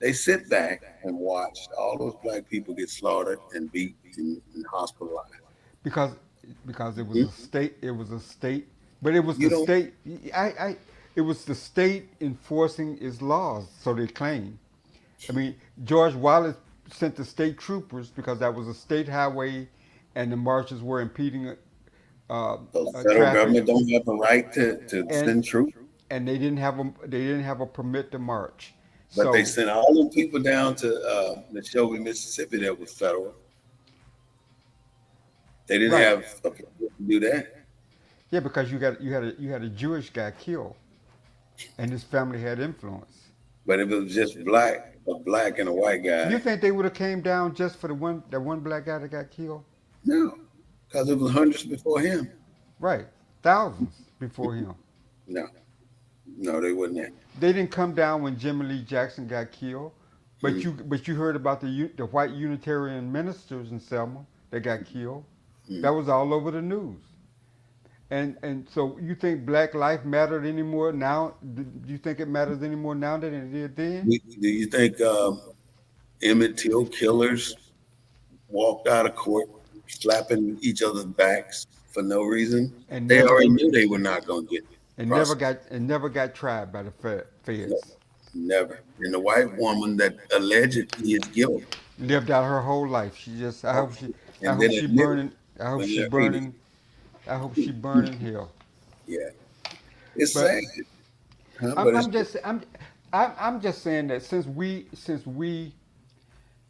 They sit back and watch all those black people get slaughtered and beat and hospitalized. because because Hmm? it was a state, but it was You the don't. state. It was the state enforcing its laws, so they claim. I mean, George Wallace sent the state troopers because that was a state highway, and the marchers were impeding So the federal traffic, government don't have the right to and send troops, they didn't have a permit to march. but they So sent all them people down to the Shelby, Mississippi. That was federal. They didn't right, have a permit to do that. yeah, because you had a Jewish guy killed, and his family had influence. But if it was just a black and a white You guy, think they would have came down just for the one black guy that got killed? no, because it was hundreds before him. Right, thousands before him. No, no, they wouldn't have. They didn't come down when Jimmy Lee Jackson got killed, Mm, but you heard about the white Unitarian ministers in Selma that got killed. mm. That was all over the news. And so you think black life mattered anymore now? Do you think it matters anymore now than it did then? Do you think Emmett Till killers walked out of court slapping each other's backs for no reason? And They never already com- knew they were not going to get prosecuted. and never got tried by the No, feds. never. And the white woman that allegedly is guilty, Lived out her whole life. She just I and hope then she admitted burning I hope when she they're reading. burning I hope she burn in hell. Yeah, it's But sad, huh? I'm, But it's I'm just I'm just saying that since we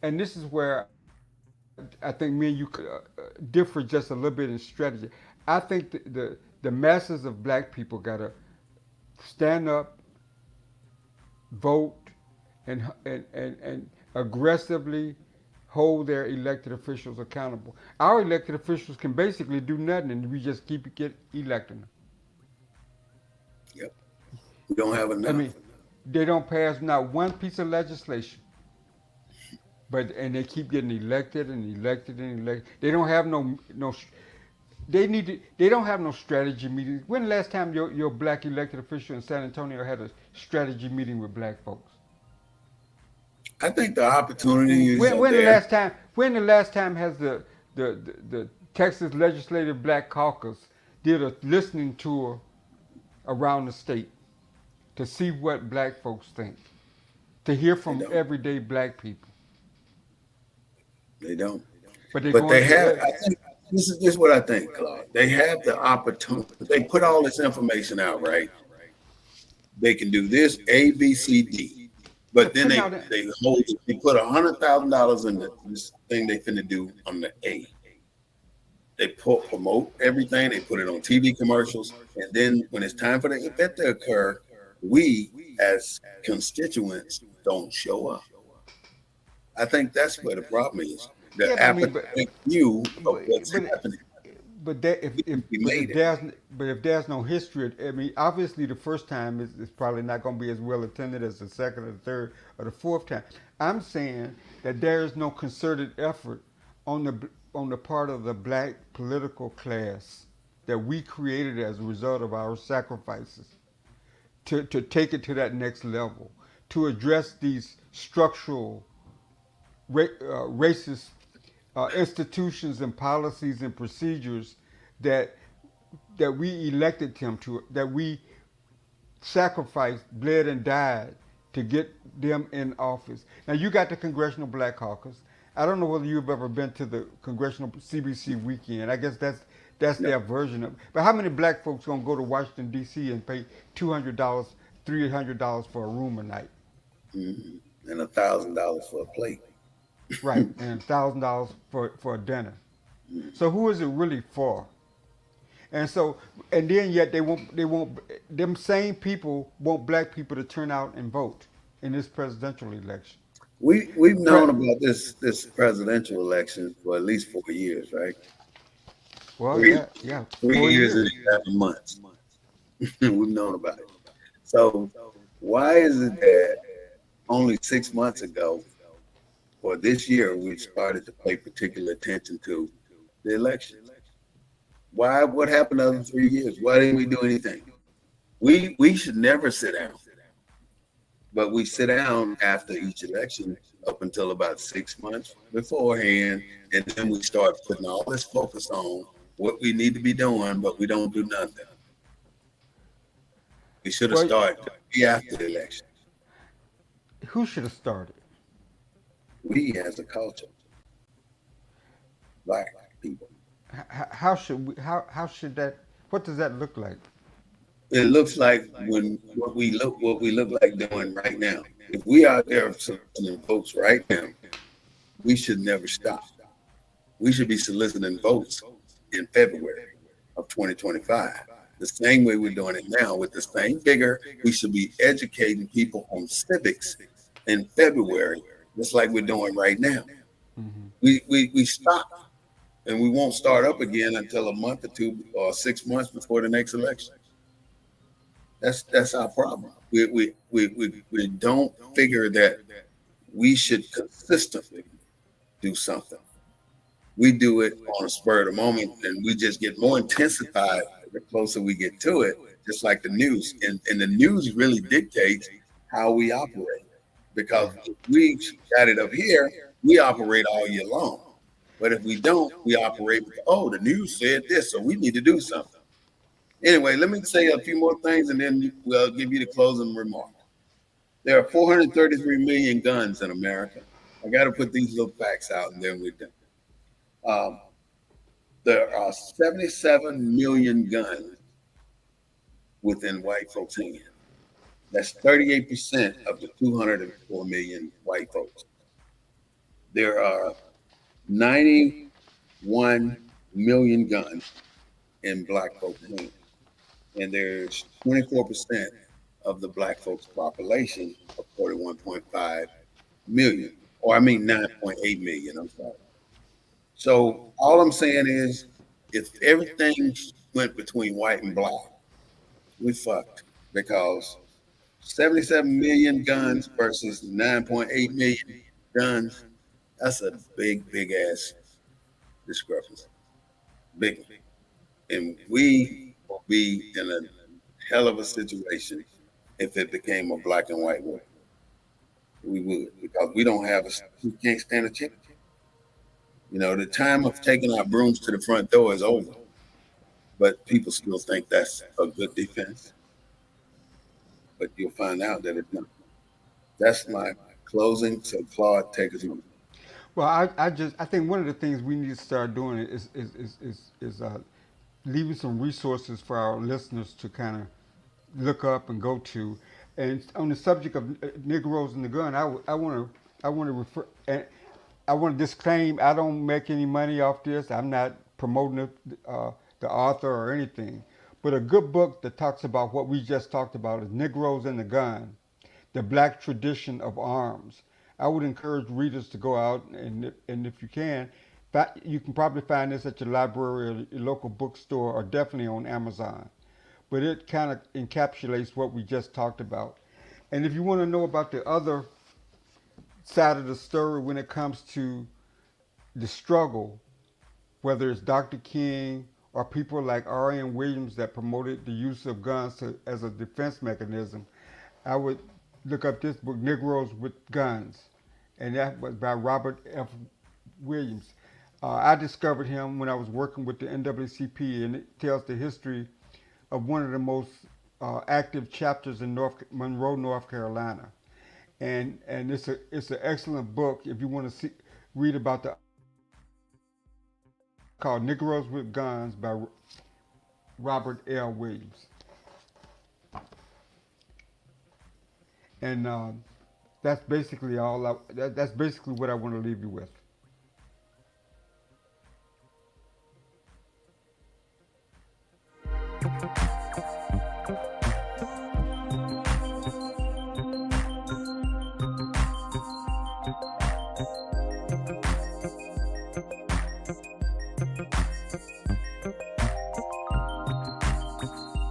and this is where I think me and you could differ just a little bit in strategy. I think the masses of black people gotta stand up, vote, and aggressively hold their elected officials accountable. Our elected officials can basically do nothing, and we just keep electing them. yep. We don't have I enough. mean, they don't pass not one piece of legislation, but and they keep getting elected and elected and elected. They don't have no. They don't have no strategy meetings. When the last time your black elected official in San Antonio had a strategy meeting with black folks? I think the opportunities are When the there. last time has the Texas Legislative Black Caucus did a listening tour around the state to see what black folks think, to hear They from don't. everyday black people. They don't. But they're But going they to have. I think this is what I think, Claude. They have the opportunity. They put all this information out, right? They can do this A, B, C, D. they're But then putting out. they put $100,000 in this thing they finna do on the A. They promote everything. They put it on TV commercials, and then when it's time for the event to occur, we as constituents don't show up. I think that's where the problem is. The Yeah, but I mean, apathetic view of but what's but happening. but that We made it. if there's no history, I mean, obviously the first time is probably not going to be as well attended as the second or the third or the fourth time. I'm saying that there is no concerted effort on the part of the black political class that we created as a result of our sacrifices to take it to that next level, to address these structural racist institutions and policies and procedures that that we elected him to, that we sacrificed, bled, and died to get them in office. Now you got the Congressional Black Caucus. I don't know whether you've ever been to the Congressional CBC weekend. I guess that's No. their version of. But how many black folks gonna go to Washington D.C. and pay $200, $300 for a room a night? Mhm. And $1,000 for a plate. Right, and $1,000 for a dinner. Mhm. So who is it really for? And so, and then yet they won't them same people want black people to turn out and vote in this presidential election. We've Pre- known about this presidential election for at least 4 years, right? well, Three yeah, yeah, three four years years. and 11 months. We've known about it. So why is it that only 6 months ago or this year we started to pay particular attention to the elections? Why? What happened the other 3 years? Why didn't we do anything? We should never sit down, but we sit down after each election up until about 6 months beforehand, and then we start putting all this focus on what we need to be doing, but we don't do nothing. We should have Well, started after the election. who should have started? We as a culture, black people. How should we? How should that? What does that look like? It looks like when what we look like doing right now. If we out there soliciting votes right now, we should never stop. We should be soliciting votes in February of 2025. The same way we're doing it now with the same vigor, we should be educating people on civics in February, just like we're doing right now. Hmm. We stop and we won't start up again until a month or 2 or 6 months before the next election. That's our problem. We don't figure that we should consistently do something. We do it on a spur of the moment, and we just get more intensified the closer we get to it, just like the news. And the news really dictates how we operate. Because Right. if we got it up here, we operate all year long. But if we don't, we operate with, oh, the news said this, so we need to do something. Anyway, let me say a few more things and then we'll give you the closing remark. There are 433 million guns in America. I got to put these little facts out and then we're done. Um, there are 77 million guns within white folks' hands. That's 38% of the 204 million white folks. There are 91 million guns in black folks' hands. And there's 24% of the black folks' population of 41.5 million, or I mean 9.8 million, I'm sorry. So all I'm saying is if everything went between white and black, we fucked because 77 million guns versus 9.8 million guns, that's a big ass discrepancy. Big one. And we will be in a hell of a situation if it became a black and white war. We would, because we don't have a, we can't stand a chance. You know, the time of taking our brooms to the front door is over, but people still think that's a good defense. But you'll find out that it's not. That's my closing. So Claude, take us home. Well, I think one of the things we need to start doing is leaving some resources for our listeners to kind of look up and go to. And on the subject of Negroes and the gun, I want to refer and I want to disclaim I don't make any money off this. I'm not promoting the author or anything. But a good book that talks about what we just talked about is Negroes and the Gun, the Black Tradition of Arms. I would encourage readers to go out and if you can, you can probably find this at your library or your local bookstore or definitely on Amazon. But it kind of encapsulates what we just talked about. And if you want to know about the other side of the story when it comes to the struggle, whether it's Dr. King or people like R.N. Williams that promoted the use of guns as a defense mechanism, I would look up this book, Negroes with Guns, and that was by Robert F. Williams. I discovered him when I was working with the NAACP, and it tells the history of one of the most active chapters in Monroe, North Carolina. And it's an excellent book if you want to read about the called Negroes with Guns by Robert L. Williams. And that's basically that's basically what I want to leave you with.